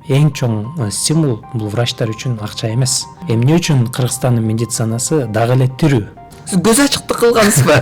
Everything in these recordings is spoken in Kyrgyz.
эң чоң стимул бул врачтар үчүн акча эмес. Эмне үчүн Кыргызстандын медицинасы дагы эле тирүү? Сиз көз ачыктык кылгансызбы?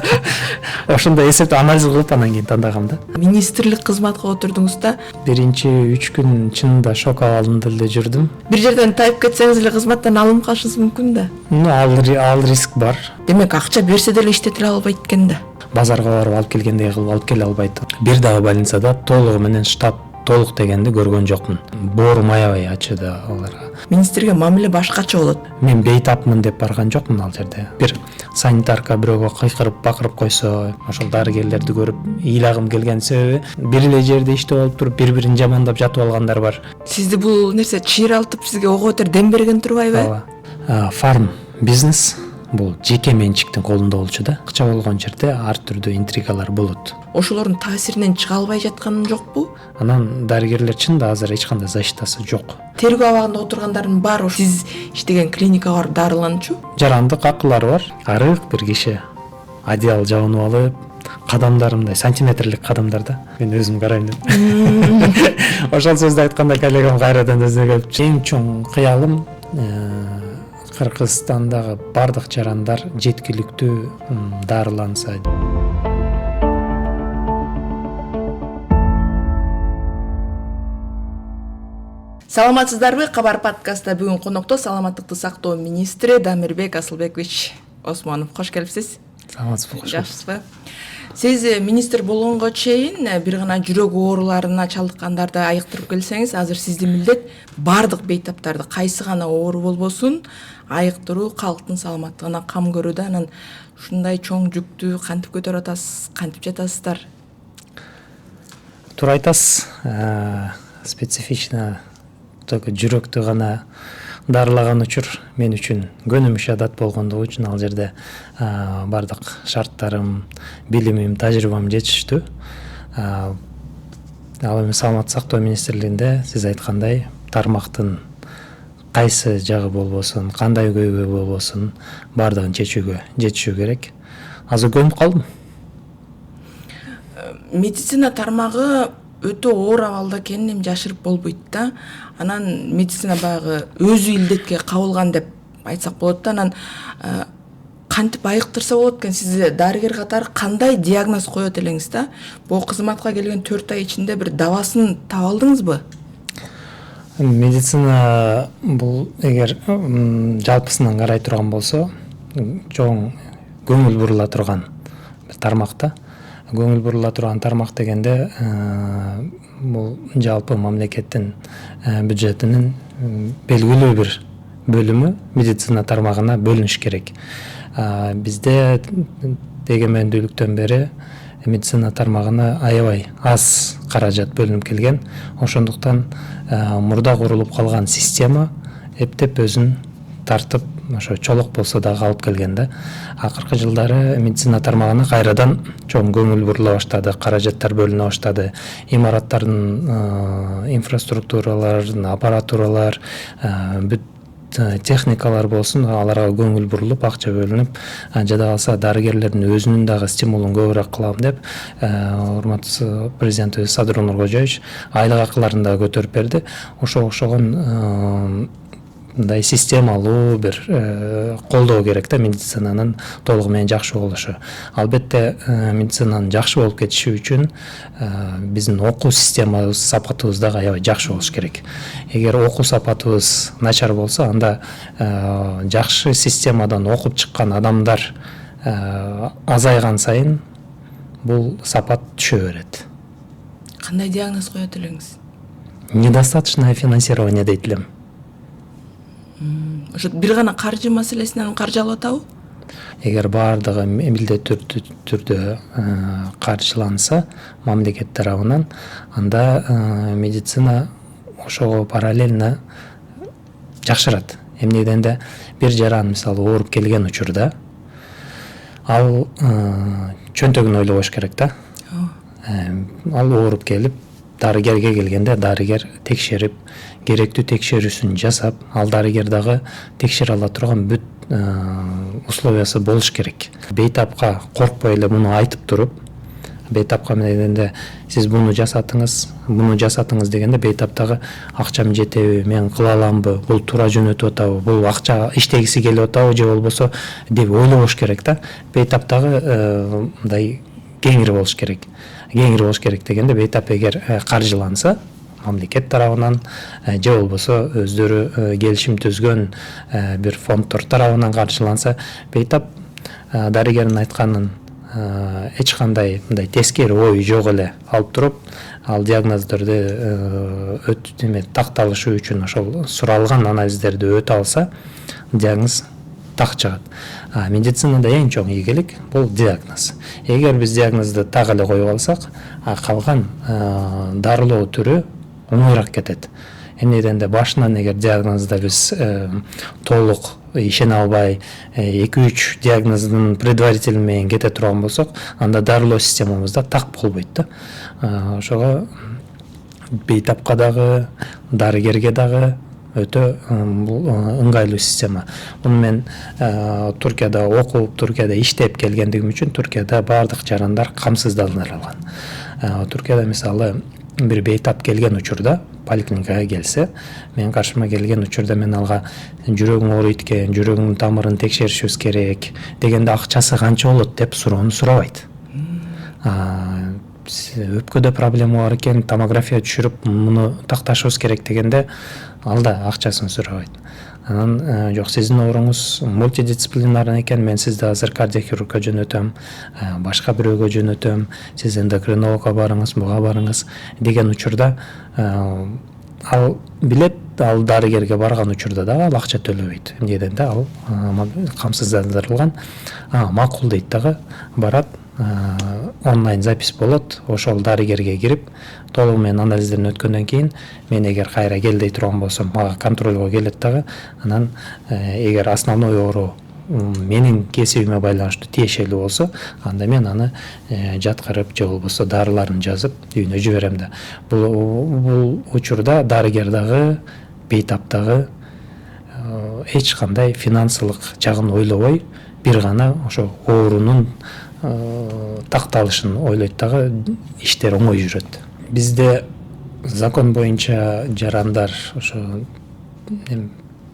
Ошондой эсепти анализ кылып анан кийин тандагам да. Министрлик кызматка отурдуңуз да. Биринчи 3 күн чынында шок абалында эле жүрдүм. Бир жерден тайып кетсеңиз эле кызматтан алынып калышыңыз мүмкүн да. Ал риск бар. Демек акча берсе деле иштетиле албайт экен да. Базарга барып алып келгендей кылып алып келе албайт. Бир дагы больницада толугу менен штаб толук дегенди көргөн жокмун. Боорум аябай ачыды аларга. Министрге мамиле башкача болот. Мен бейтапмын деп барган жокмун ал жерде. Бир санитарка бирөөгө кыйкырып бакырып койсо, ошол дарыгерлерди көрүп ыйлагым келген себеби бир эле жерде иштеп алып туруп бири-бирин жамандап жатып алгандар бар. Сизди бул нерсе чыйралтып сизге ого бетер дем берген турбайбы? Фарм бизнес бул жеке менчиктин колунда болчу да. Акча болгон жерде ар түрдүү интригалар болот. Ошолордун таасиринен чыга албай жаткан жокпу? Анан дарыгерлер чынында азыр эч кандай защитасы жок. Тергөө абагында отургандардын баары сиз иштеген клиникага барып дарыланчу? Жарандык акылары бар. Арык бир киши одеял жабынып алып, кадамдарымдай сантиметрлик кадамдар да. Мен өзүм карайм деп. Ошол сөздү айтканда коллегам кайрадан өзүнө келип, эң чоң кыялым Кыргызстандагы бардык жарандар жеткиликтүү дарыланса. Саламатсыздарбы? Кабар подкастта бүгүн конокто саламаттыкты сактоо министри Дамирбек Асылбекович Осмонов. Кош келипсиз. Саламатсызбы? Жакшысызбы? Сиз министр болгонго чейин бир гана жүрөк ооруларына чалдыккандарды айыктырып келсеңиз, азыр сиздин милдет бардык бейтаптарды кайсы гана оору болбосун айыктыруу, калктын саламаттыгына кам көрүү да. Анан ушундай чоң жүктү кантип көтөрүп атасыз, кантип жатасыздар? Туура айтасыз. Специфично только жүрөктү гана дарылаган учур мен үчүн көнүмүш адат болгондугу үчүн ал жерде бардык шарттарым, билимим, тажрыйбам жетиштүү. Ал эми саламаттык сактоо министрлигинде сиз айткандай тармактын кайсы жагы болбосун, кандай көйгөй болбосун бардыгын чечүүгө жетишүү керек. Азыр көнүп калдым. Медицина тармагы өтө оор абалда экенин жашырып болбойт да. Анан медицина баягы өзү илдетке кабылган деп айтсак болот да. Анан кантип айыктырса болот экен? Сиз дарыгер катары кандай диагноз коет элеңиз да? Бул кызматка келген 4 ай ичинде бир дабасын таба алдыңызбы? Медицина бул эгер жалпысынан карай турган болсо, чоң көңүл бурула турган тармак да. Көңүл бурула турган тармак дегенде бул жалпы мамлекеттин бюджетинин белгилүү бир бөлүмү медицина тармагына бөлүнүш керек. Бизде эгемендүүлүктөн бери медицина тармагына аябай аз каражат бөлүнүп келген. Ошондуктан мурда курулуп калган система эптеп өзүн тартып, ошо чолок болсо да алып келген да. Акыркы жылдары медицина тармагына кайрадан чоң көңүл бурула баштады, каражаттар бөлүнө баштады. Имараттардын инфраструктураларын, аппаратуралар, техникалар болсун, аларга көңүл бурулуп, акча бөлүнүп, жада калса дарыгерлердин өзүнүн дагы стимулун көбүрөөк кылам деп, урматтуу президентибиз Садыр Нуркожоевич айлык акыларын да көтөрүп берди. Ошого окшогон мындай системалуу бир колдоо керек да медицинанын толугу менен жакшы болушу. Албетте медицинанын жакшы болуп кетиши үчүн биздин окуу системабыз, сапатыбыз дагы аябай жакшы болуш керек. Эгер окуу сапатыбыз начар болсо, анда жакшы системадан окуп чыккан адамдар азайган сайын бул сапат түшө берет. Кандай диагноз коет элеңиз? Недостаточное финансирование дейт элем. Ошо бир гана каржы маселесинен каржы алып атабы? Эгер бардыгы милдеттүү түрдө каржыланса мамлекет тарабынан, анда медицина ошого параллельно жакшырат. Эмне дегенде бир жаран мисалы ооруп келген учурда ал чөнтөгүн ойлобош керек да. Ал ооруп келип дарыгерге келгенде дарыгер текшерип, керектүү текшерүүсүн жасап, ал дарыгер дагы текшере ала турган бүт условиясы болуш керек. Бейтапка коркпой эле муну айтып туруп, бейтапка менегенде сиз буну жасатыңыз дегенде бейтаптагы акчам жетеби, мен кыла аламбы, бул туура жөнөтүп атабы, бул акча иштегиси келип атабы же болбосо деп ойлобош керек да. Бейтаптагы мындай кеңири болуш керек дегенде бейтап эгер каржыланса мамлекет тарабынан же болбосо өздөрү келишим түзгөн бир фонддор тарабынан каржыланса, бейтап дарыгердин айтканын эч кандай мындай тескери ой жок эле алып туруп, ал диагноздорду такталышы үчүн ошол суралган анализдерди өтө алса, диагноз так чыгат. Медицинада эң чоң ийгилик бул диагноз. Эгер биз диагнозду так эле коюп алсак, калган дарылоо түрү оңойраак кетет. Эмне дегенде башынан эгер диагнозду биз толук ишене албай 2-3 диагноздун предварительный менен кете турган болсок, анда дарылоо системабызда так болбойт да. Ошого бейтапка дагы, дарыгерге дагы өтө ыңгайлуу система. Муну мен Туркияда окуп, Туркияда иштеп келгендигим үчүн Туркияда баардык жарандар камсыздандырылган. Туркияда мисалы бир бейтап келген учурда, поликлиникага келсе, мен каршыма келген учурда мен алга жүрөгүң ооруйт экен, жүрөгүңдүн тамырын текшеришибиз керек дегенде акчасы канча болот деп суроону сурабайт. Өпкөдө проблема бар экен, томография түшүрүп муну такташыбыз керек дегенде алда акчасын сурабайт. Анан жок, сиздин ооруңуз мультидисциплинарный экен, мен сизди азыр кардиохирургка жөнөтөм, башка бирөөгө жөнөтөм, сиз эндокринологко барыңыз, буга барыңыз деген учурда ал билет, ал дарыгерге барган учурда да ал акча төлөбөйт. Эмне дегенде ал камсыздандырылган, макул дейт дагы, барат, онлайн запись болот, ошол дарыгерге кирип, толугу менен анализдерин өткөндөн кийин, мен эгер кайра кел дей турган болсом, мага контролго келет дагы, анан эгер основной оору менин кесибиме байланыштуу тиешелүү болсо, анда мен аны жаткырып же болбосо дарыларын жазып үйүнө жиберем да. Бул учурда дарыгер дагы, бейтап дагы эч кандай финансылык жагын ойлобой, бир гана ошо оорунун такталышын ойлойт дагы, иштер оңой жүрөт. Бизде закон боюнча жарандар ошо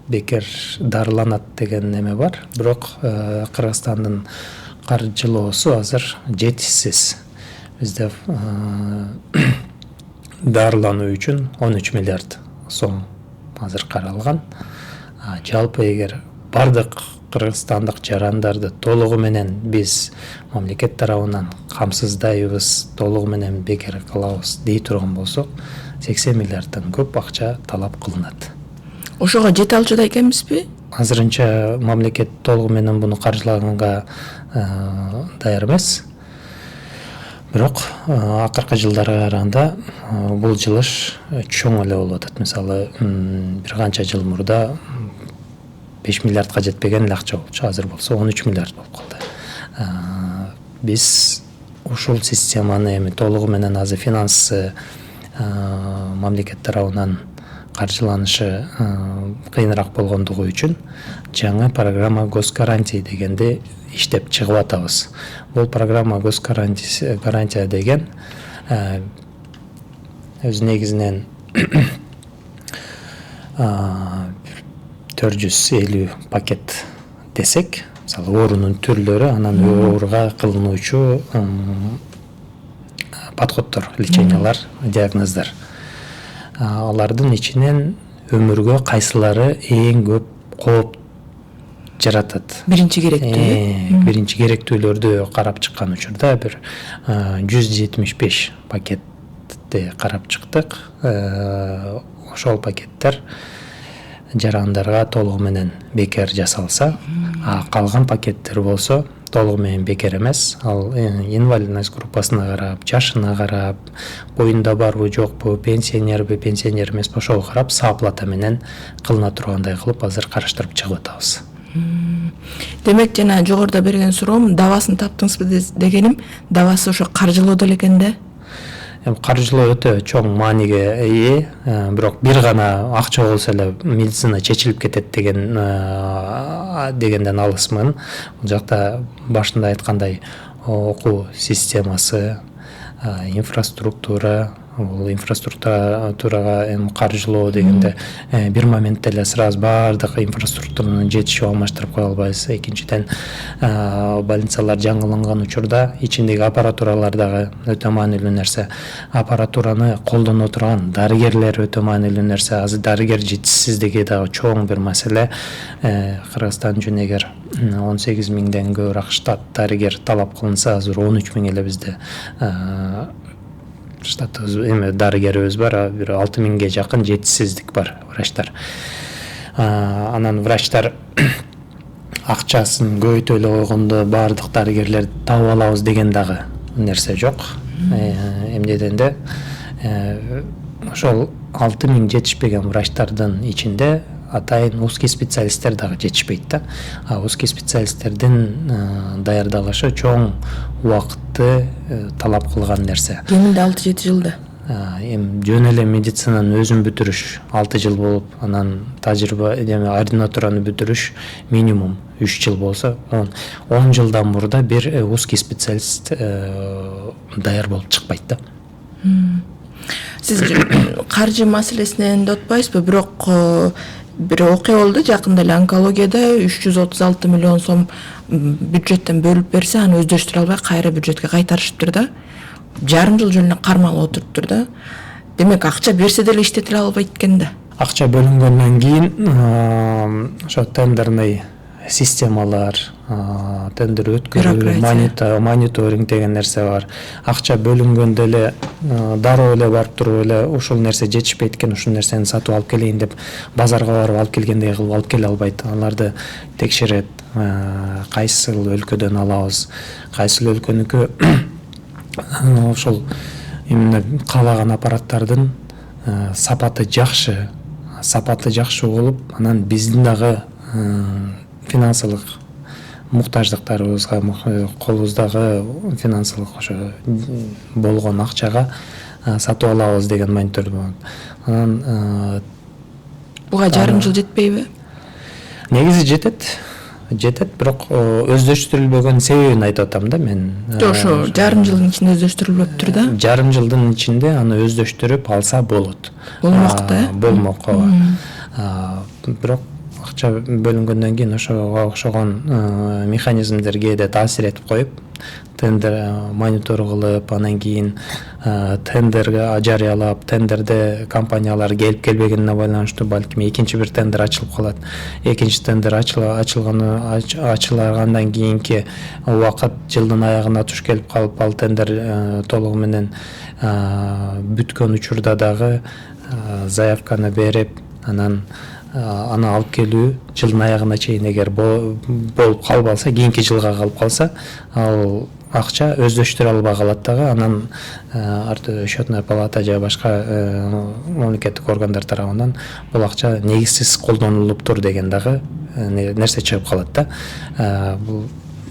бекер дарыланат деген неме бар, бирок Кыргызстандын каржылоосу азыр жетишсиз. Бизде дарылануу үчүн 13 миллиард сом азыр каралган. Жалпы эгер бардык кыргызстандык жарандарды толугу менен биз мамлекет тарабынан камсыздайбыз, толугу менен бекер кылабыз дей турган болсок, 80 миллиарддан көп акча талап кылынат. Ошого жете алчу экенбизби? Азырынча мамлекет толугу менен буну каржылаганга даяр эмес. Бирок акыркы жылдарга караганда бул жылыш чоң эле болуп атат. Мисалы, бир канча жыл мурда 5 миллиардка жетпеген эле акча болчу, азыр болсо 13 миллиард болуп калды. Биз ушул системаны толугу менен азыр финансы мамлекет тарабынан каржыланышы кыйыныраак болгондугу үчүн жаңы программа госгарантия дегенди иштеп чыгып атабыз. Бул программа госгарантия деген өз негизинен 450 пакет десек, мисалы оорунун түрлөрү, анан ооруга кылынуучу подходдор, лечениялар, диагноздар. Алардын ичинен өмүргө кайсылары эң көп кооп жаратат? Биринчи керектүү. Биринчи керектүүлөрдү карап чыккан учурда бир 175 пакетти карап чыктык. Ошол пакеттер жарандарга толугу менен бекер жасалса, калган пакеттер болсо толугу менен бекер эмес. Ал инвалидность группасына карап, жашына карап, боюнда барбы жокпу, пенсионерби, пенсионер эмеспи, ошого карап сооплата менен кылына тургандай кылып азыр караштырып чыгып атабыз. Демек, жана жогоруда берген суроом, дабасын таптыңызбы дегеним, дабасы ошо каржылоодо эле экен да? Каржылоо өтө чоң мааниге ээ, бирок бир гана акча болсо эле медицина чечилип кетет дегенден алысмын. Бул жакта башында айткандай окуу системасы, инфраструктура, бул инфраструктурага каржылоо дегенде бир моментте эле сразу баардык инфраструктуранын жетишип алмаштырып кое албайбыз. Экинчиден больницалар жаңыланган учурда ичиндеги аппаратуралар дагы өтө маанилүү нерсе. Аппаратураны колдоно турган дарыгерлер өтө маанилүү нерсе. Азыр дарыгер жетишсиздиги дагы чоң бир маселе. Кыргызстан үчүн эгер 18 миңден көбүрөөк штат дарыгер талап кылынса, азыр 13 миң эле бизде штатыбыз эми дарыгерибиз бар, бир 6 миңге жакын жетишсиздик бар врачтар. Анан врачтар акчасын көбөйтө эле койгондо баардык дарыгерлерди таап алабыз деген дагы нерсе жок. Эмнеденде ошол 6 миң жетишпеген врачтардын ичинде атайын узкий специалисттер дагы жетишпейт да. Узкий специалисттердин даярдалышы чоң убакытты талап кылган нерсе. Кеминде 6-7 жылда. Эми жөн эле медицинаны өзүн бүтүрүш 6 жыл болуп, анан тажрыйба ординатураны бүтүрүш минимум 3 жыл болсо, 10 жылдан мурда бир узкий специалист даяр болуп чыкпайт да. Сиз каржы маселесинен да отпайсызбы? Бирок бир окуя болду жакында эле онкологияда 336 миллион сом бюджеттен бөлүп берсе, аны өздөштүрө албай кайра бюджетке кайтарышыптыр да. Жарым жыл жөнүнө кармалып отуруптур да. Демек акча берсе деле иштетиле албайт экен да. Акча бөлүнгөндөн кийин ошо тендерный системалар, тендер өткөрүү, мониторинг деген нерсе бар. Акча бөлүнгөндө эле дароо эле барып туруп эле ушул нерсе жетишпейт экен, ушул нерсени сатып алып келейин деп базарга барып алып келгендей кылып алып келе албайт. Аларды текшерет, кайсыл өлкөдөн алабыз, кайсыл өлкөнүкү ошол именно каалаган аппараттардын сапаты жакшы болуп, анан биздин дагы финансылык муктаждыктарыбызга, колубуздагы финансылык ошо болгон акчага сатып алабыз деген монитор болот. Анан буга жарым жыл жетпейби? Негизи жетет, бирок өздөштүрүлбөгөн себебин айтып атам да мен. Жок, ошо жарым жылдын ичинде өздөштүрүлүптүр да. Жарым жылдын ичинде аны өздөштүрүп алса болот. Болмок да. Болмок, ооба. Бирок акча бөлүнгөндөн кийин ошого окшогон механизмдерге да таасир этип коюп, тендер монитор кылып, анан кийин тендерге жарыялап, тендерде компаниялар келип келбегенине байланыштуу балким экинчи бир тендер ачылып калат. Экинчи тендер ачылгандан кийинки убакыт жылдын аягына туш келип калып, ал тендер толугу менен бүткөн учурда дагы заявканы берип, анан аны алып келүү жылдын аягына чейин эгер болуп калбаса, кийинки жылга калып калса, ал акча өздөштүрө албай калат дагы. Анан счетная палата же башка мамлекеттик органдар тарабынан бул акча негизсиз колдонулуптур деген дагы нерсе чыгып калат да. Бул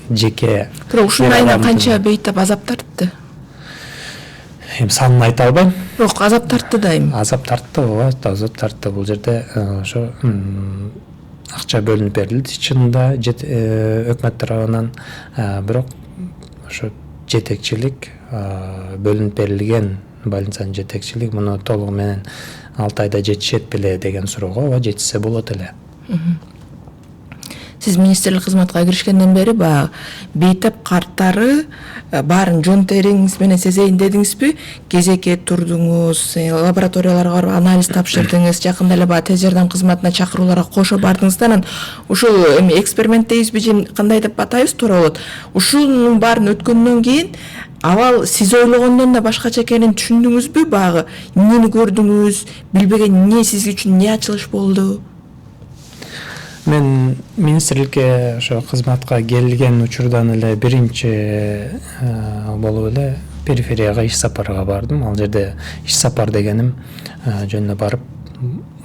жеке. Бирок ушунун айынан канча бейтап азап тартты? Эми санын айта албайм. Бирок азап тартты да эми. Азап тартты, ооба, азап тартты. Бул жерде ошо акча бөлүнүп берилди чынында өкмөт тарабынан, бирок ошо жетекчилик, бөлүнүп берилген больницанын жетекчилик муну толугу менен 6 айда жетишет беле деген суроого, ооба, жетишсе болот эле. Сиз министрлик кызматка киришкенден бери баягы бейтап карттары баарын жон териңиз менен сезейин дедиңизби? Кезекке турдуңуз, лабораторияларга барып анализ тапшырдыңыз, жакында эле баягы тез жардам кызматына чакырууларга кошо бардыңыз да, анан ушул эми эксперимент дейбизби же кандай деп атайбыз туура болот. Ушунун баарын өткөндөн кийин абал сиз ойлогондон да башкача экенин түшүндүңүзбү? Баягы эмнени көрдүңүз, билбеген эмне сиз үчүн эмне ачылыш болду? Мен министрликке ошо кызматка келген учурдан эле биринчи болуп эле периферияга иш сапарга бардым. Ал жерде иш сапар дегеним жөнүнө барып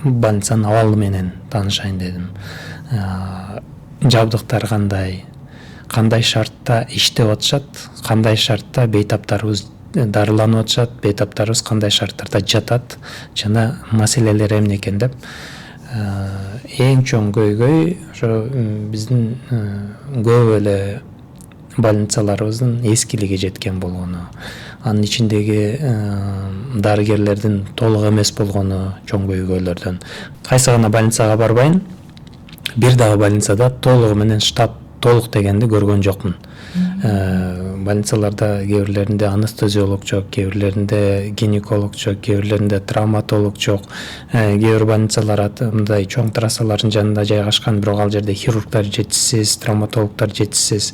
больницанын абалы менен таанышайын дедим. Жабдыктар кандай шартта иштеп атышат, кандай шартта бейтаптарыбыз дарыланып атышат, бейтаптарыбыз кандай шарттарда жатат, жана маселелери эмне экен деп эң чоң көйгөй ошо биздин көп эле больницаларыбыздын эскилиги жеткен болгону, анын ичиндеги дарыгерлердин толук эмес болгону чоң көйгөйлөрдөн. Кайсы гана больницага барбайын, бир дагы больницада толугу менен штат толук дегенди көргөн жокмун. Больницаларда кээ бирлеринде анестезиолог жок, кээ бирлеринде гинеколог жок, кээ бирлеринде травматолог жок. Кээ бир больницалар мындай чоң трассалардын жанында жайгашкан, бирок ал жерде хирургдар жетишсиз, травматологдор жетишсиз.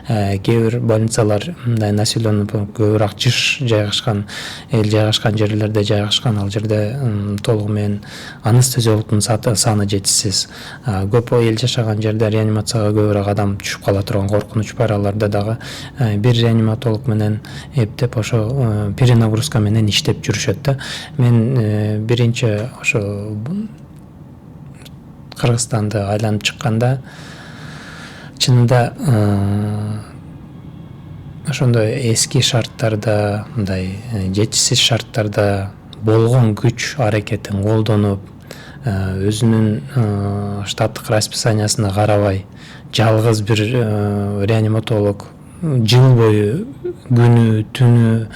Кээ бир больницалар мындай населенный көбүрөөк жыш жайгашкан, эл жайгашкан жерлерде жайгашкан, ал жерде толугу менен анестезиологдун саны жетишсиз. Көп эл жашаган жерде реанимацияга көбүрөөк адам түшүп кала турган коркунуч бар. Аларда дагы бир реаниматолог менен эптеп ошо перенагрузка менен иштеп жүрүшөт да. Мен биринчи ошо Кыргызстанды айланып чыкканда чынында ошондой эски шарттарда, мындай жетишсиз шарттарда болгон күч аракетин колдонуп, өзүнүн штаттык расписаниясына карабай жалгыз бир реаниматолог жыл бою күнү түнү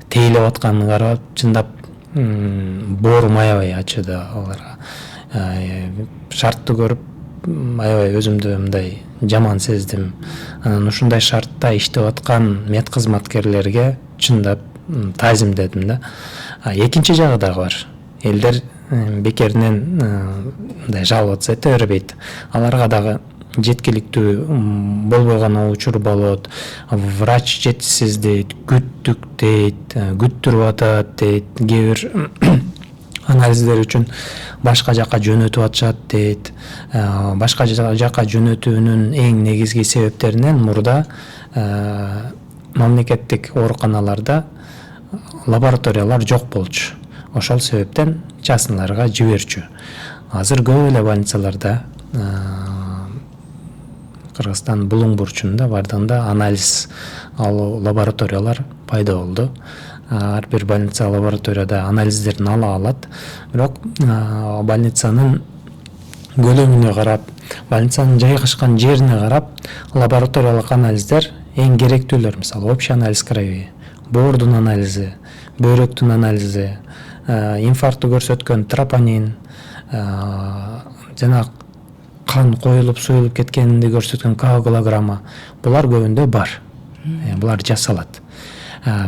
тейлеп атканын карап чындап боорум аябай ачыды аларга. Шартты көрүп аябай өзүмдү мындай жаман сездим. Анан ушундай шартта иштеп аткан медкызматкерлерге чындап таазимдедим да. Экинчи жагы дагы бар. Элдер бекеринен мындай жалып атса эте бербейт. Аларга дагы жеткиликтүү болбой гана учур болот, врач жетишсиз дейт, күттүк дейт, күттүрүп атат дейт, кээ бир анализдер үчүн башка жака жөнөтүп атышат дейт. Башка жака жөнөтүүнүн эң негизги себептеринен мурда мамлекеттик ооруканаларда лабораториялар жок болчу. Ошол себептен частныйларга жиберчү. Азыр көп эле больницаларда Кыргызстан булуң бурчунда бардыгында анализ алуу лабораториялар пайда болду. Ар бир больница лабораторияда анализдерин ала алат. Бирок больницанын көлөмүнө карап, больницанын жайгашкан жерине карап, лабораториялык анализдер эң керектүүлөр. Мисалы, общий анализ крови, боордун анализи, бөйрөктүн анализи, инфарктты көрсөткөн тропонин, жана кан коюлуп суюлуп кеткенинди көрсөткөн коагулограмма, булар көбүндө бар. Булар жасалат.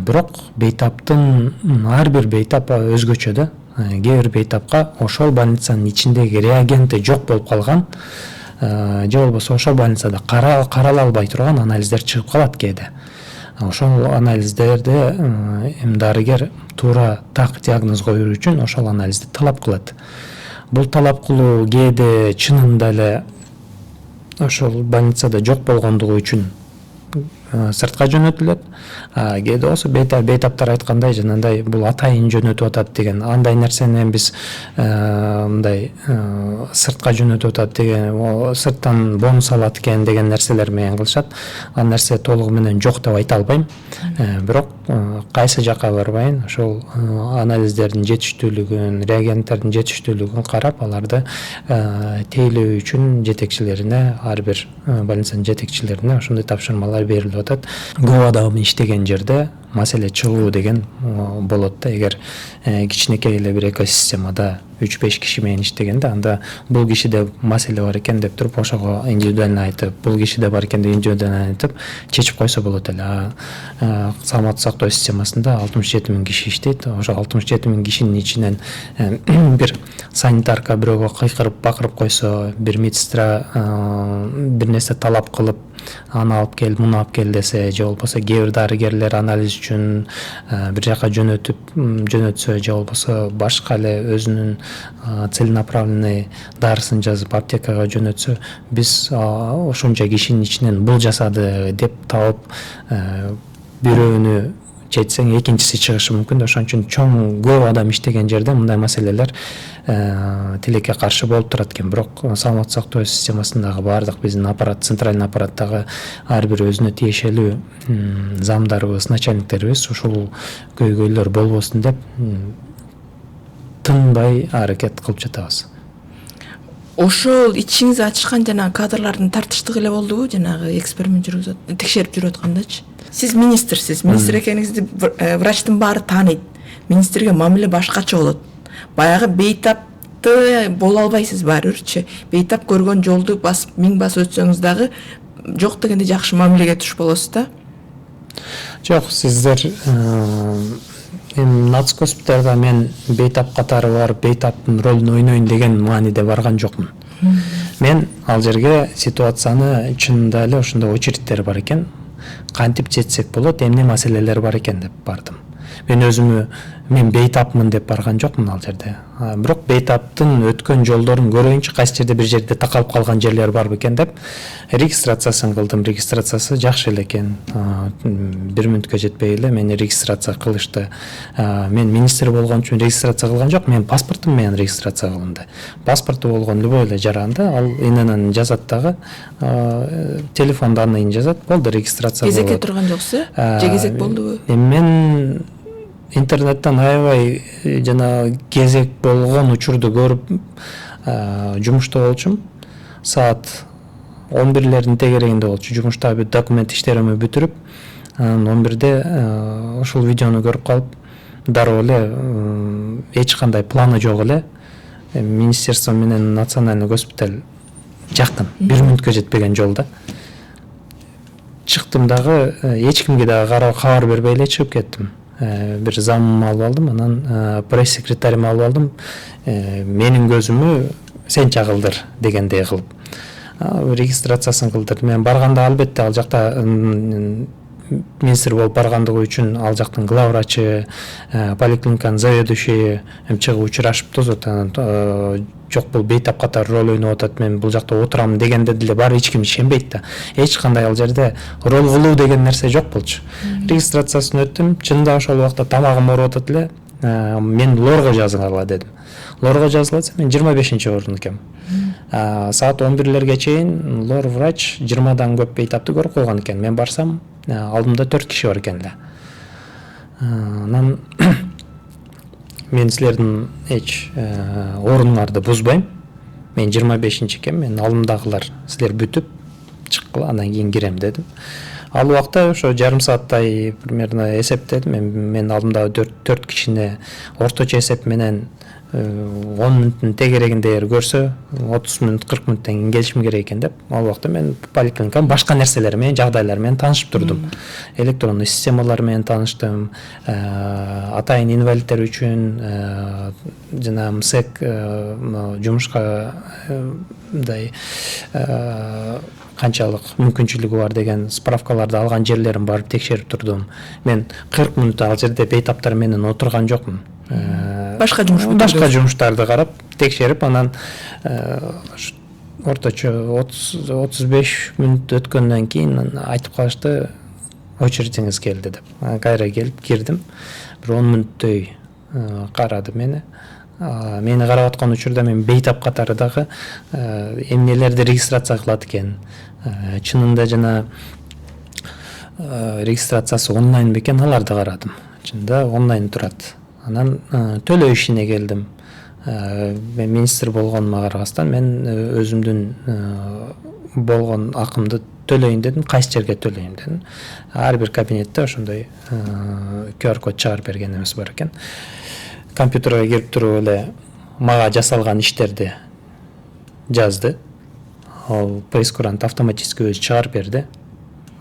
Бирок бейтаптын ар бир бейтап өзгөчө да. Кээ бир бейтапка ошол больницанын ичиндеги реагенти жок болуп калган, же болбосо ошол больницада карала албай турган анализдер чыгып калат кээде. Ошол анализдерди дарыгер туура так диагноз коюу үчүн ошол анализди талап кылат. Бул талап кылуу кээде чынында эле ошол больницада жок болгондугу үчүн сыртка жөнөтүлөт. Кээде болсо бейтаптар айткандай, жанагындай бул атайын жөнөтүп атат деген, андай нерсени биз мындай сыртка жөнөтүп атат деген, сырттан бонус алат экен деген нерселер менен кылышат. Ал нерсе толугу менен жок деп айта албайм. Бирок кайсы жака барбайын, ошол анализдердин жетиштүүлүгүн, реагенттердин жетиштүүлүгүн карап, аларды тейлөө үчүн жетекчилерине, ар бир больницанын жетекчилерине ошондой тапшырмалар берилип атат. Көп адам иштеген жерде маселе чыгуу деген болот да. Эгер кичинекей эле бир экосистемада 3-5 киши менен иштегенде, анда бул кишиде маселе бар экен деп туруп ошого индивидуально айтып, бул кишиде бар экен деп индивидуально айтып чечип койсо болот эле. Саламаттык сактоо системасында 67 000 киши иштейт. Ошо 67 000 кишинин ичинен бир санитарка бирөөгө кыйкырып бакырып койсо, бир медсестра бир нерсе талап кылып, аны алып кел, муну алып кел десе, же болбосо кээ бир дарыгерлер анализ үчүн бир жака жөнөтсө, же болбосо башка эле өзүнүн целенаправленный дарысын жазып аптекага жөнөтсө, биз ошончо кишинин ичинен бул жасады деп таап бирөөнү чечсең экинчиси чыгышы мүмкүн. Ошон үчүн чоң көп адам иштеген жерде мындай маселелер тилекке каршы болуп турат экен. Бирок саламаттык сактоо системасындагы баардык биздин аппарат, центральный аппараттагы ар бир өзүнө тиешелүү замдарыбыз, начальниктерибиз ушул көйгөйлөр болбосун деп тынбай аракет кылып жатабыз. ошол ичиңиз ачышкан жанагы кадрлардын тартыштыгы эле болдубу, жанагы эксперимент жүргүзүп текшерип жүрүп аткандачы? Сиз министрсиз, министр экениңизди врачтын баары тааныйт. Министрге мамиле башкача болот. Баягы бейтапты боло албайсыз баары бирчи. Бейтап көргөн жолду басып, миң басып өтсөңүз дагы жок дегенде жакшы мамилеге туш болосуз да. Жок, сиздер Нацк госпиталда мен бейтап катары барып, бейтаптын ролун ойнойн деген мааниде барган жокмун. Мен ал жерге ситуацияны чынында эле ошондой очередтер бар экен, кантип жетсек болот, эмне маселелер бар экен деп бардым. Мен бейтапмын деп барган жокмун ал жерде. Бирок бейтаптын өткөн жолдорун көрөйүнчү, кайсы жерде бир жерде такалып калган жерлер барбы экен деп регистрациясын кылдым. Регистрациясы жакшы эле экен. 1 мүнөткө жетпей эле мени регистрация кылышты. Мен министр болгон үчүн регистрация кылган жок, мен паспортум менен регистрация кылынды. Паспорту болгон любой эле жаранда, ал ИНН жазат дагы, телефон данныйын жазат, болду, регистрация болот. Кезекке турган жоксу? Же кезек болдубу? Мен интернеттен аябай жана кезек болгон учурду көрүп жумушта болчумун. Саат 11-лердин тегерегинде болчу. Жумушта бүт документ иштеримди бүтүрүп, 11-де ошол видеону көрүп калып, дароо эле эч кандай планы жок эле министерство менен национальный госпиталь жакын, 1 мүнөткө жетпеген жолда. Чыктым дагы, эч кимге дагы кабар бербей эле чыгып кеттим. Бир замымды алып алдым, анан пресс-секретарымды алып алдым. Менин көзүмө сен чагылдыр дегендей кылып. Регистрациясын кылдырдым. Мен барганда албетте ал жакта министр болуп баргандыгы үчүн ал жактын главврачы, поликлиниканын заведующийи чыгып учурашып тозот. Жок, бул бейтап катары роль ойноп атат, мен бул жакта отурам дегенде деле баары эч ким ишенбейт да. Эч кандай ал жерде роль кылуу деген нерсе жок болчу. Регистрациясын өттүм, чынында ошол убакта тамагым ооруп атат эле. Мен лорго жазгыла дедим. Лорго жазылса мен 25-орун экем. Саат 11-лерге чейин лор врач 20-дан көп бейтапты көрүп койгон экен. Мен барсам, алдымда 4 киши бар экен эле. Анан мен силердин эч орунуңарды бузбайм. Мен 25-чи экем, мен алдымдагылар силер бүтүп чыккыла, андан кийин кирем дедим. Ал убакта ошо жарым сааттай примерно эсептедим. Мен алдымдагы 4 кишини орточо эсеп менен 10 мүнөттүн тегерегинде көрсө 30 мүнөт 40 мүнөттөн кийин келишим керек экен деп, ал убакта мен поликлиниканын башка нерселери менен, жагдайлары менен таанышып турдум. Электрондуу системалар менен тааныштым. Атайын инвалидтер үчүн жана МСЭК жумушка мындай канчалык мүмкүнчүлүгү бар деген справкаларды алган жерлерин барып текшерип турдум. Мен 40 мүнөт ал жерде бейтаптар менен отурган жокмун. Башка жумуштарды карап, текшерип, анан орточо 30-35 мүнөт өткөндөн кийин айтып калышты, очередиңиз келди деп. Кайра келип кирдим. Бир 10 мүнөттөй карады мени. Мени карап аткан учурда мен бейтап катары дагы эмнелерди регистрация кылат экен. Чынында жана регистрациясы онлайн бекен, аларды карадым. Чынында онлайн турат. Анан төлөө ишине келдим. Мен министр болгонума карабастан мен өзүмдүн болгон акымды төлөйүн дедим, кайсы жерге төлөйүн дедим. Ар бир кабинетте ошондой QR код чыгарып берген эмес бар экен. Компьютерге кирип туруп эле мага жасалган иштерди жазды. Ал прейскурант автоматически өзү чыгарып берди.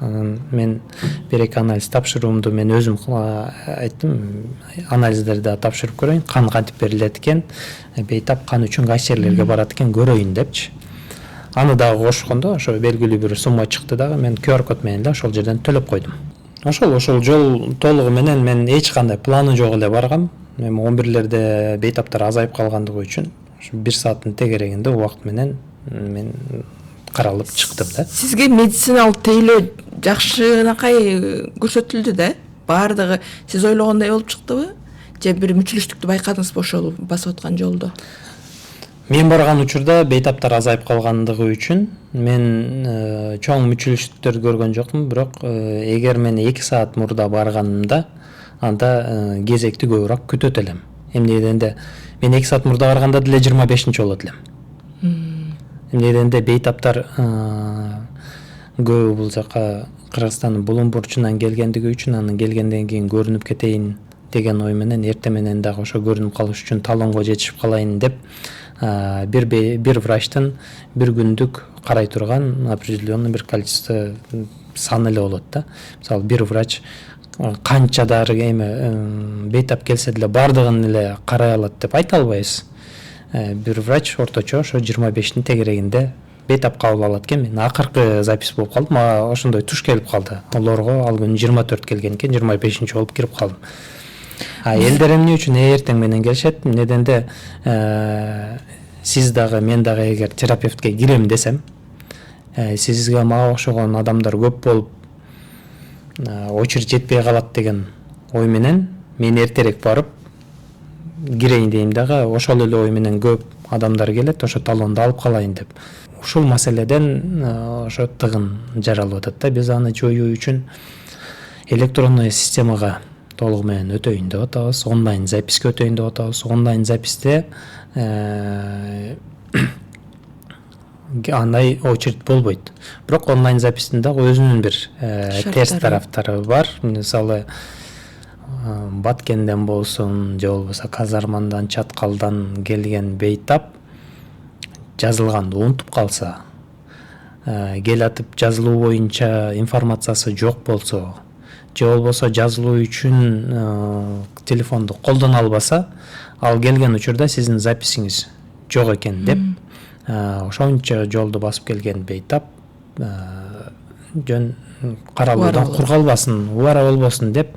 Анан мен бир-эки анализ тапшыруумду мен өзүм айттым, анализдерди тапшырып көрөйүн, кан кантип берилет экен, бейтап кан үчүн кайсы жерлерге барат экен көрөйүн депчи. Аны дагы кошкондо ошо белгилүү бир сумма чыкты дагы, мен QR код менен эле ошол жерден төлөп койдум. Ошол жол толугу менен мен эч кандай планы жок эле баргам. Мен 11-лерде бейтаптар азайып калгандыгы үчүн 1 сааттын тегерегинде убакыт менен мен каралып чыктым да. Сизге медициналык тейлөө жакшынакай көрсөтүлдү да? Баардыгы сиз ойлогондой болуп чыктыбы? Же бир мүчүлүштүктү байкадыңызбы ошол басып аткан жолдо? Мен барган учурда бейтаптар азайып калгандыгы үчүн мен чоң мүчүлүштүктөрдү көргөн жокмун, бирок эгер мен 2 саат мурда барганымда анда кезекти көбүрөөк күтөт элем. Эмне дегенде мен 2 саат мурда барганда деле 25-чи болот элем. Эмнеден де бейтаптар көбү бул жака Кыргызстандын булуң бурчунан келгендиги үчүн анын келгенден кийин көрүнүп кетейин деген ой менен эртең менен дагы ошо көрүнүп калыш үчүн талонго жетишип калайын деп бир врачтын бир күндүк карай турган определенный бир количество сан эле болот да. Мисалы бир врач канча дары эме бейтап келсе деле бардыгын эле карай алат деп айта албайбыз. Бир врач орточо ошо 25-тин тегерегинде бейтап кабыл алат экен. Мен акыркы запись болуп калдым, ошондой туш келип калды. Олорго ал күнү 24 келген экен, 25-чи болуп кирип калдым. Элдер эмне үчүн эртең менен келишет? Эмнеден де сиз дагы мен дагы эгер терапевтке кирем десем, сизге мага окшогон адамдар көп болуп очередь жетпей калат деген ой менен мен эртерээк барып кирейин дейм дагы, ошол эле ой менен көп адамдар келет, ошо талонду алып калайын деп. Ушул маселеден ошо тыгын жаралып атат да. Биз аны жоюу үчүн электронный системага толугу менен өтөйүн деп атабыз, онлайн записке өтөйүн деп атабыз. Онлайн записте андай очередь болбойт. Бирок онлайн запистин дагы өзүнүн бир терс тараптары бар. Мисалы Баткенден болсун, же болбосо Казармандан, Чаткалдан келген бейтап жазылганды унутуп калса, келатып жазылуу боюнча информациясы жок болсо, же болбосо жазылуу үчүн телефонду колдоно албаса, ал келген учурда сиздин записиңиз жок экен деп ошончо жолду басып келген бейтап жөн каралуудан кур калбасын, убара болбосун деп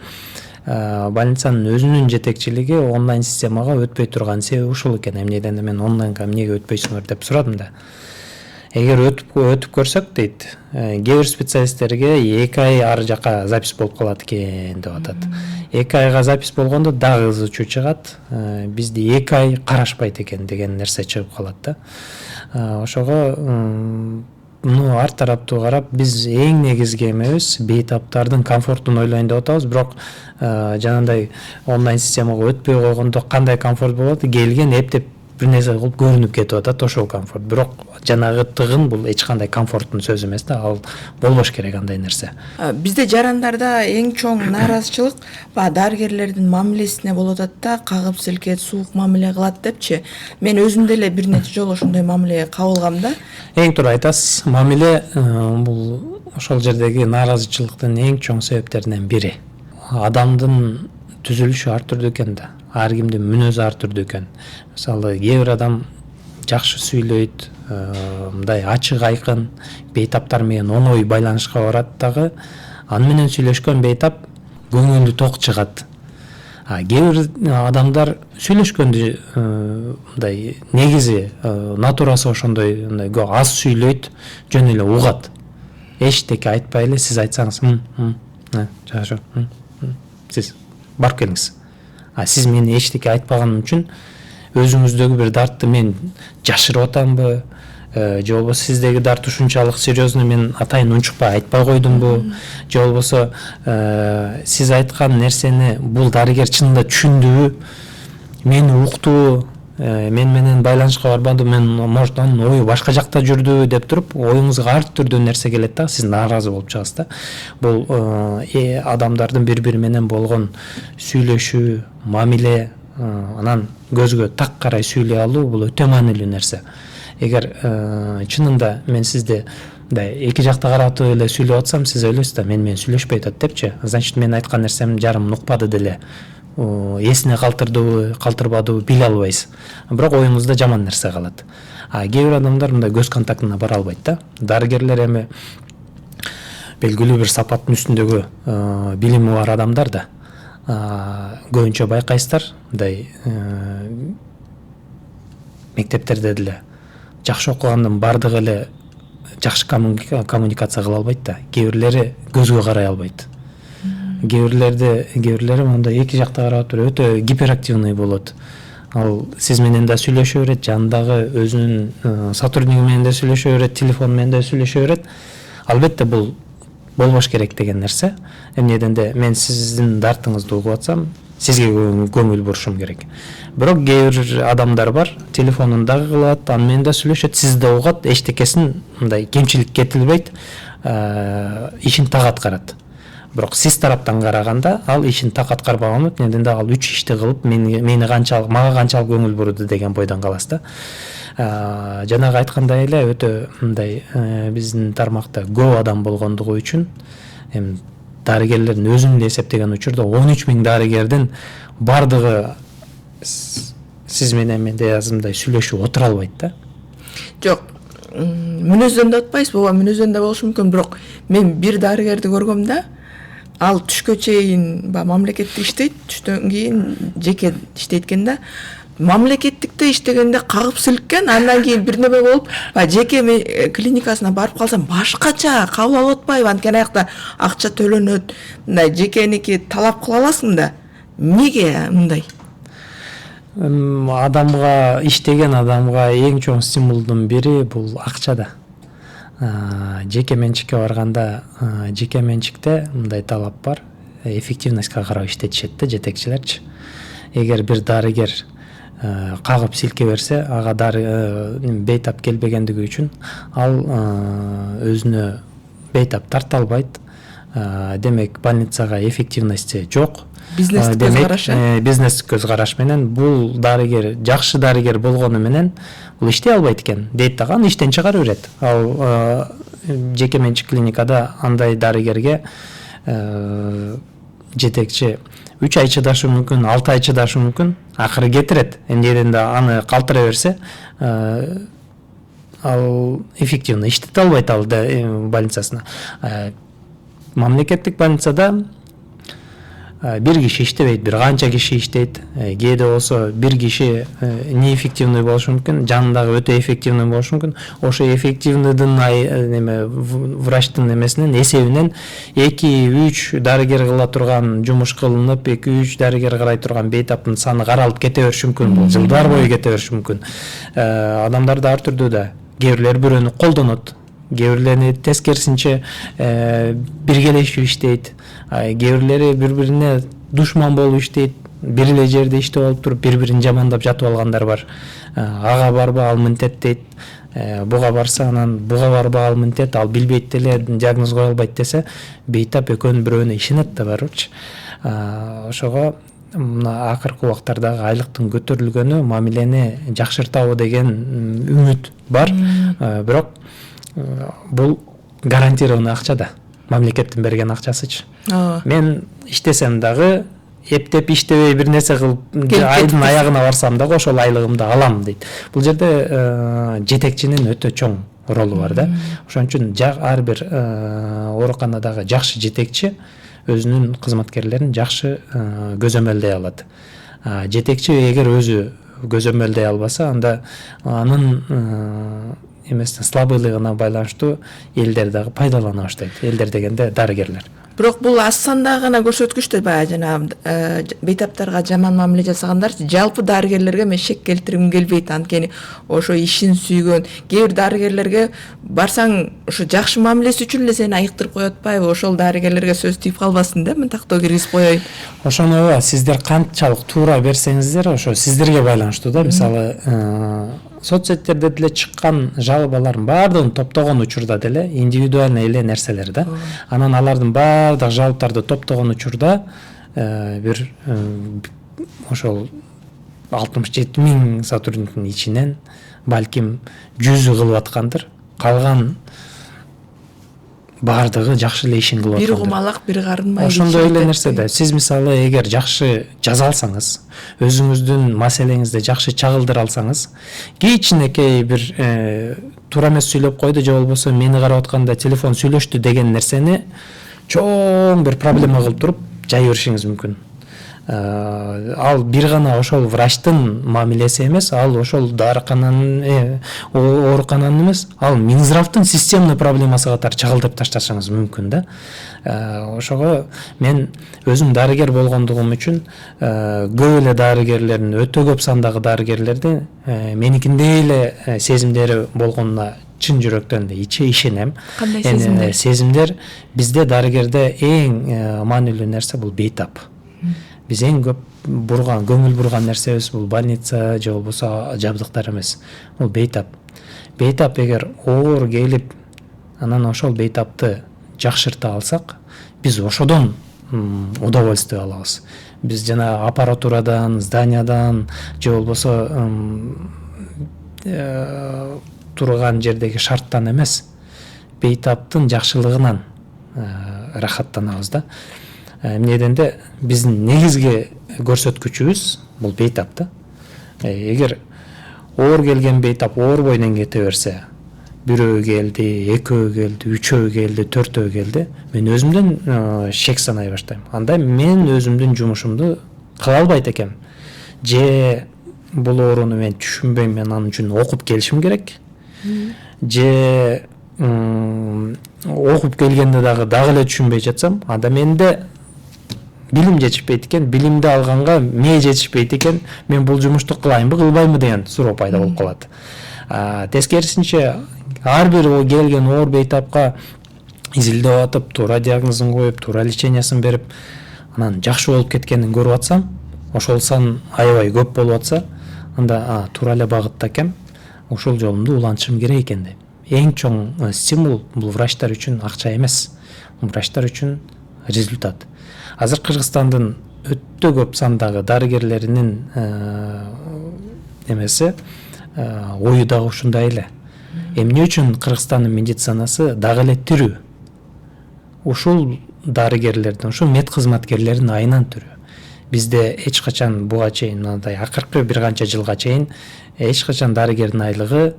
больницанын өзүнүн жетекчилиги онлайн системага өтпөй турган себеби ушул экен. Эмнеден мен онлайнга эмнеге өтпөйсүңөр деп сурадым да. Эгер өтүп көрсөк дейт, кээ бир специалисттерге 2 ай ары жака запись болуп калат экен деп атат. 2 айга запись болгондо дагы ызычуу чыгат, бизди 2 ай карашпайт экен деген нерсе чыгып калат да. Ошого ар тараптуу карап, биз эң негизги эмебиз бейтаптардын комфортун ойлойн деп атабыз. Бирок жанагындай онлайн системага өтпөй койгондо кандай комфорт болот? Келген эптеп бир нерсе кылып көрүнүп кетип атат, ошол комфорт. Бирок жанагы тыгын бул эч кандай комфорттун сөзү эмес да, ал болбош керек андай нерсе. Бизде жарандарда эң чоң нааразычылык дарыгерлердин мамилесине болуп атат да, кагып силкет, суук мамиле кылат депчи. Мен өзүм деле бир нече жолу ошондой мамилеге кабылгам да. Эң туура айтасыз, мамиле бул ошол жердеги нааразычылыктын эң чоң себептеринен бири. Адамдын түзүлүшү ар түрдүү экен да. Ар кимдин мүнөзү ар түрдүү экен. Мисалы, кээ бир адам жакшы сүйлөйт, мындай ачык айкын бейтаптар менен оңой байланышка барат дагы, аны менен сүйлөшкөн бейтап көңүлү ток чыгат. Кээ бир адамдар сүйлөшкөндү мындай негизи натурасы ошондой аз сүйлөйт, жөн эле угат. Эчтеке айтпай эле сиз айтсаңыз, жакшы, сиз барып келиңиз. Сиз мен эчтеке айтпаганым үчүн өзүңүздөгү бир дартты мен жашырып атамбы, же болбосо сиздеги дарт ушунчалык серьезный, мен атайын унчукпай айтпай койдумбу, же болбосо сиз айткан нерсени бул дарыгер чынында түшүндүбү, мени уктубу, мен менен байланышка барбады, мен может анын ою башка жакта жүрдү деп туруп, оюңузга ар түрдүү нерсе келет да, сиз нааразы болуп чыгасыз да. Бул адамдардын бири-бири менен болгон сүйлөшүү, мамиле, анан көзгө так карай сүйлөй алуу, бул өтө маанилүү нерсе. Эгер чынында мен сизди эки жакта каратып эле сүйлөп атсам, сиз ойлойсуз да, мен сүйлөшпөй атат депчи, значит мен айткан нерсем жарым укпады деле, эсине калтырдыбы, калтырбадыбы биле албайсыз. Бирок оюңузда жаман нерсе калат. Кээ бир адамдар мындай көз контактына бара албайт да. Дарыгерлер эми белгилүү бир сапаттын үстүндөгү билими бар адамдар да. Көбүнчө байкайсыздар, мындай мектептерде деле жакшы окугандын бардыгы эле жакшы коммуникация кыла албайт да. Кээ бирлери көзгө карай албайт. Кээ бирлери мындай эки жакта карап туруп өтө гиперактивный болот. Ал сиз менен да сүйлөшө берет, жанындагы өзүнүн сотрудниги менен да сүйлөшө берет, телефон менен да сүйлөшө берет. Албетте бул болбош керек деген нерсе. Эмнеден де мен сиздин дартыңызды угуп атсам, сизге көңүл бурушум керек. Бирок кээ бир адамдар бар, телефонун дагы кылат, аны менен да сүйлөшөт, сизди да угат, эчтекесин мындай кемчилик кетилбейт, ишин так аткарат. Бирок сиз тараптан караганда ал ишин так аткарбаган, неден да ал 3 ишти кылып, мага канчалык көңүл буруду деген бойдон каласыз да. Жанагы айткандай эле өтө мындай биздин тармакта көп адам болгондугу үчүн эми дарыгерлердин өзүн эле эсептеген учурда 13 000 дарыгердин бардыгы сиз менен менде азымдай сүйлөшүп отура албайт да. Жок, мүнөздөнүп атпайсыз, ооба мүнөздөнгө болушу мүмкүн, бирок мен бир дарыгерди көргөм да, ал түшкө чейин мамлекетте иштейт, түштөн кийин жеке иштейт экен да. Мамлекеттикте иштегенде кагып силкен, андан кийин бир неме болуп, жеке клиникасына барып калсам башкача кабыл алып атпайбы, анткени аякта акча төлөнөт, мындай жекеники талап кыла аласың да. Эмнеге мындай? Адамга, иштеген адамга эң чоң стимулдун бири бул акча да. Жеке менчикке барганда, жеке менчикте мындай талап бар, эффективностька карап иштетишет да жетекчилерчи. Эгер бир дарыгер кагып силке берсе, ага бейтап келбегендиги үчүн ал өзүнө бейтап тарта албайт. Демек больницага эффективности жок. Бизнестик көз караш. Бизнестик көз караш менен бул дарыгер жакшы дарыгер болгону менен бул иштей албайт экен дейт дагы, аны иштен чыгарып берет. Ал жеке менчик клиникада андай дарыгерге жетекчи 3 ай чыдашы мүмкүн, 6 ай чыдашы мүмкүн, акыры кетирет. Эмнеден да аны калтыра берсе, ал эффективно иштете албайт ал больницасына. Мамлекеттик больницада бир киши иштебейт, бир канча киши иштейт. Кээде болсо бир киши неэффективный болушу мүмкүн, жанындагы өтө эффективный болушу мүмкүн. Ошо эффективныйдын врачтын эмесинен эсебинен 2-3 дарыгер кыла турган жумуш кылынып, 2-3 дарыгер карай турган бейтаптын саны каралып кете бериши мүмкүн. Бул жылдар бою кете бериши мүмкүн. Адамдар да ар түрдүү да. Кээ бирлер бирөөнү колдонот, кээ бирлери тескерисинче биргелешип иштейт. Кээ бирлери бири-бирине душман болуп иштейт, бир эле жерде иштеп алып туруп бири-бирин жамандап жатып алгандар бар. Ага барба ал мынтет дейт, буга барса анан буга барба ал мынтет, ал билбейт деле, диагноз кое албайт десе, бейтап экөөнүн бирөөнө ишенет да барчы. Ошого мына акыркы убактардагы айлыктын көтөрүлгөнү мамилени жакшыртабы деген үмүт бар. Бирок бул гарантированный акча да. Мамлекеттин берген акчасычы. Мен иштесем дагы, эптеп иштебей бир нерсе кылып, айдын аягына барсам дагы ошол айлыгымды алам дейт. Бул жерде жетекчинин өтө чоң ролу бар да. Ошон үчүн ар бир ооруканадагы жакшы жетекчи өзүнүн кызматкерлерин жакшы көзөмөлдөй алат. Жетекчи эгер өзү көзөмөлдөй албаса, анда анын слабыйлыгына байланыштуу элдер дагы пайдалана баштайт. Элдер дегенде дарыгерлер. Бирок бул аз санда гана көрсөткүч да, баягы жана бейтаптарга жаман мамиле жасагандар, жалпы дарыгерлерге мен шек келтиргим келбейт, анткени ошо ишин сүйгөн кээ бир дарыгерлерге барсаң, ошо жакшы мамилеси үчүн эле сени айыктырып коет атпайбы? Ошол дарыгерлерге сөз тийип калбасын да, мен тактоо киргизип коеюн. Ошону сиздер канчалык туура берсеңиздер, ошо сиздерге байланыштуу да. Мисалы, соцсеттерде деле чыккан жалобалардын баардыгын топтогон учурда деле индивидуальный эле нерселер да. Анан алардын баардык жалоптарды топтогон учурда бир ошол 67 000 сотрудниктин ичинен балким 100 кылып аткандыр. Калган баардыгы жакшы эле ишин кылып аткандыр. Бир кумалак, бир карынбай. Ошондой эле нерсе да. Сиз мисалы эгер жакшы жаза алсаңыз, өзүңүздүн маселеңизди жакшы чагылдыра алсаңыз, кичинекей бир туура эмес сүйлөп койду же болбосо мени карап атканда телефон сүйлөштү деген нерсени чоң бир проблема кылып туруп жай беришиңиз мүмкүн. Ал бир гана ошол врачтын мамилеси эмес, ал ошол дарыкананын оорукананын эмес, ал Минздравдын системный проблемасы катары чагылдырып ташташыңыз мүмкүн да. Ошого мен өзүм дарыгер болгондугум үчүн көп эле дарыгерлердин, өтө көп сандагы дарыгерлердин меникиндей эле сезимдери болгонуна чын жүрөктөн ишенем. Кандай сезимдер? Сезимдер бизде дарыгерде эң маанилүү нерсе бул бейтап. Биз эң көп көңүл бурган нерсебиз бул больница же болбосо жабдыктар эмес, бул бейтап. Бейтап эгер оор келип, анан ошол бейтапты жакшырта алсак, биз ошодон удовольствие алабыз. Биз жана аппаратурадан, зданиядан же болбосо турган жердеги шарттан эмес, бейтаптын жакшылыгынан рахаттанабыз да. Эмнеден де биздин негизги көрсөткүчүбүз бул бейтап да. Эгер оор келген бейтап оор бойдон кете берсе, бирөө келди, экөө келди, үчөө келди, төртөө келди, мен өзүмдөн шек санай баштайм. Анда мен өзүмдүн жумушумду кыла албайт экем. Же бул ооруну мен түшүнбөйм, мен анын үчүн окуп келишим керек. Же окуп келгенде дагы эле түшүнбөй жатсам, анда менде билим жетишпейт экен, билимди алганга мээ жетишпейт экен, мен бул жумушту кылайынбы, кылбайынбы деген суроо пайда болуп калат. Тескерисинче, ар бир келген оор бейтапка изилдеп атып, туура диагнозун коюп, туура лечениясын берип, анан жакшы болуп кеткенин көрүп атсам, ошол сан аябай көп болуп атса, анда туура эле багытта экем, ошол жолумду улантышым керек экен дейм. Эң чоң стимул бул врачтар үчүн акча эмес, врачтар үчүн результат. Азыр Кыргызстандын өтө көп сандагы дарыгерлеринин эмеси ою дагы ушундай эле. Эмне үчүн Кыргызстандын медицинасы дагы эле тирүү? Ушул дарыгерлердин, ушул мед кызматкерлердин айынан тирүү. Бизде эч качан буга чейин, мындай акыркы бир канча жылга чейин эч качан дарыгердин айлыгы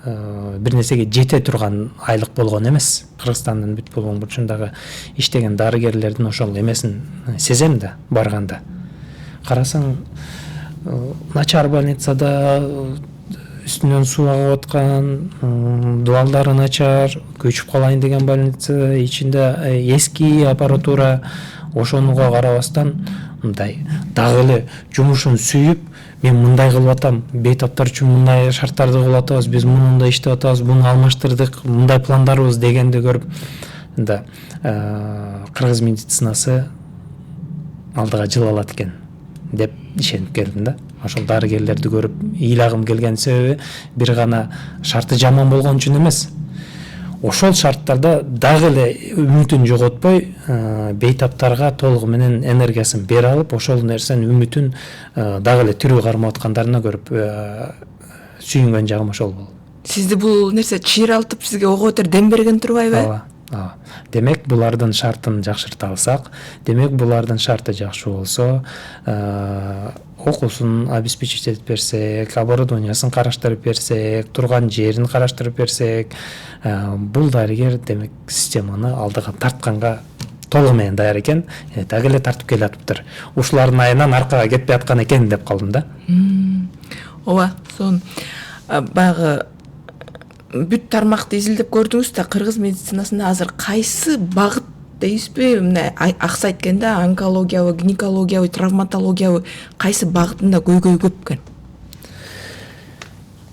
бир нерсеге жете турган айлык болгон эмес. Кыргызстандын бүт болгон бурчундагы иштеген дарыгерлердин ошол эмесин сезем да барганда. Карасаң, начар больницада үстүнөн суу агып аткан, дуалдары начар, көчүп калайын деген больница, ичинде эски аппаратура, ошонуга карабастан мындай дагы эле жумушун сүйүп, мен мындай кылып атам, бейтаптар үчүн мындай шарттарды кылып атабыз, биз мындай иштеп атабыз, буну алмаштырдык, мындай пландарыбыз дегенди көрүп, да кыргыз медицинасы алдыга жыла алат экен деп ишенип келдим да. Ошол дарыгерлерди көрүп ыйлагым келген себеби бир гана шарты жаман болгон үчүн эмес. Ошол шарттарда дагы эле үмүтүн жоготпой, бейтаптарга толугу менен энергиясын бере алып, ошол нерсенин үмүтүн дагы эле тирүү кармап аткандарына көрүп сүйүнгөн жагым ошол болду. Сизди бул нерсе чыйралтып, сизге ого бетер дем берген турбайбы? Демек, булардын шартын жакшырта алсак, демек булардын шарты жакшы болсо, окуусун обеспечить берсек, оборудованиясын караштырып берсек, турган жерин караштырып берсек, бул дарыгер демек системаны алдыга тартканга толугу менен даяр экен, дагы эле тартып келатыптыр. Ушулардын айынан аркага кетпей аткан экен деп калдым да. Ооба, сон баягы бүт тармакты изилдеп көрдүңүз да, кыргыз медицинасында азыр кайсы багыт дейсизби, мына аксы айтканда онкологиябы, гинекологиябы, травматологиябы кайсы багытында көйгөй көп экен?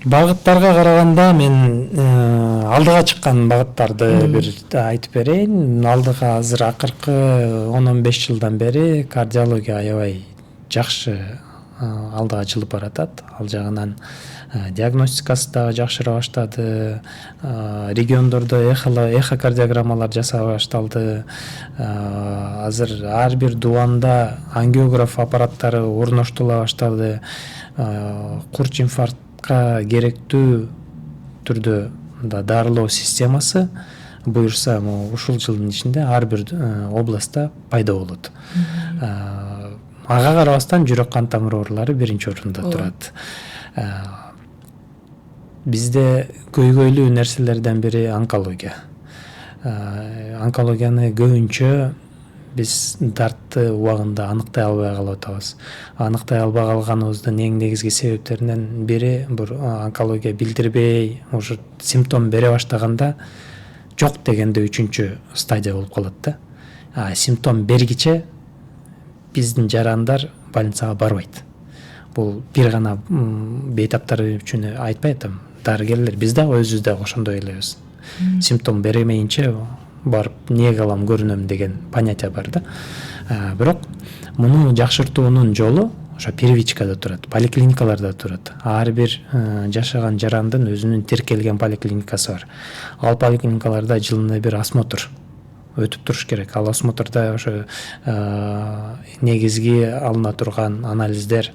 Багыттарга караганда мен алдыга чыккан багыттарды бир айтып берейин. Алдыга азыр акыркы 10-15 жылдан бери кардиология аябай жакшы алдыга жылып баратат. Ал жагынан диагностикасы дагы жакшыра баштады, региондордо эхокардиограммалар жасала башталды. Азыр ар бир дубанда ангиограф аппараттары орноштула баштады. Курч инфарктка керектүү түрдө дарылоо системасы буюрса ушул жылдын ичинде ар бир областта пайда болот. Ага карабастан жүрөк кан тамыр оорулары биринчи орунда турат. Бизде көйгөйлүү нерселерден бири онкология. Онкологияны көбүнчө биз дартты убагында аныктай албай калып атабыз. Аныктай албай калганыбыздын эң негизги себептеринен бири бул онкология билдирбей, уже симптом бере баштаганда жок дегенде 3-чү стадия болуп калат да. Симптом бергиче биздин жарандар больницага барбайт. Бул бир гана бейтаптар үчүн айтпай атам. Дарыгерлер биз дагы өзүбүз дагы ошондой элебиз. Симптом беремейинче барып эмне кылам, көрүнөм деген понятие бар да. Бирок муну жакшыртуунун жолу ошо первичкада турат, поликлиникаларда турат. Ар бир жашаган жарандын өзүнүн тиркелген поликлиникасы бар. Ал поликлиникаларда жылына бир осмотр өтүп туруш керек. Ал осмотрда ошо негизги алына турган анализдер,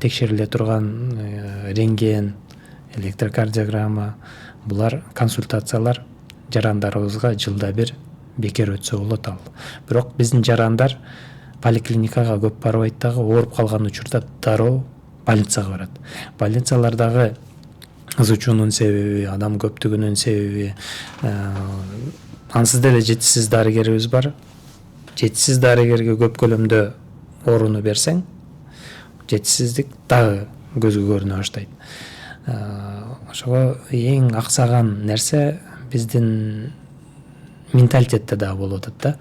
текшериле турган рентген, электрокардиограмма, булар консультациялар жарандарыбызга жылда бир бекер өтсө болот ал. Бирок биздин жарандар поликлиникага көп барбайт дагы, ооруп калган учурда дароо больницага барат. Больницалардагы ызычуунун себеби, адам көптүгүнүн себеби, ансыз деле жетишсиз дарыгерибиз бар. Жетишсиз дарыгерге көп көлөмдө орууну берсең, жетишсиздик дагы көзгө көрүнө баштайт. Ошого эң аксаган нерсе биздин менталитетте дагы болуп атат да.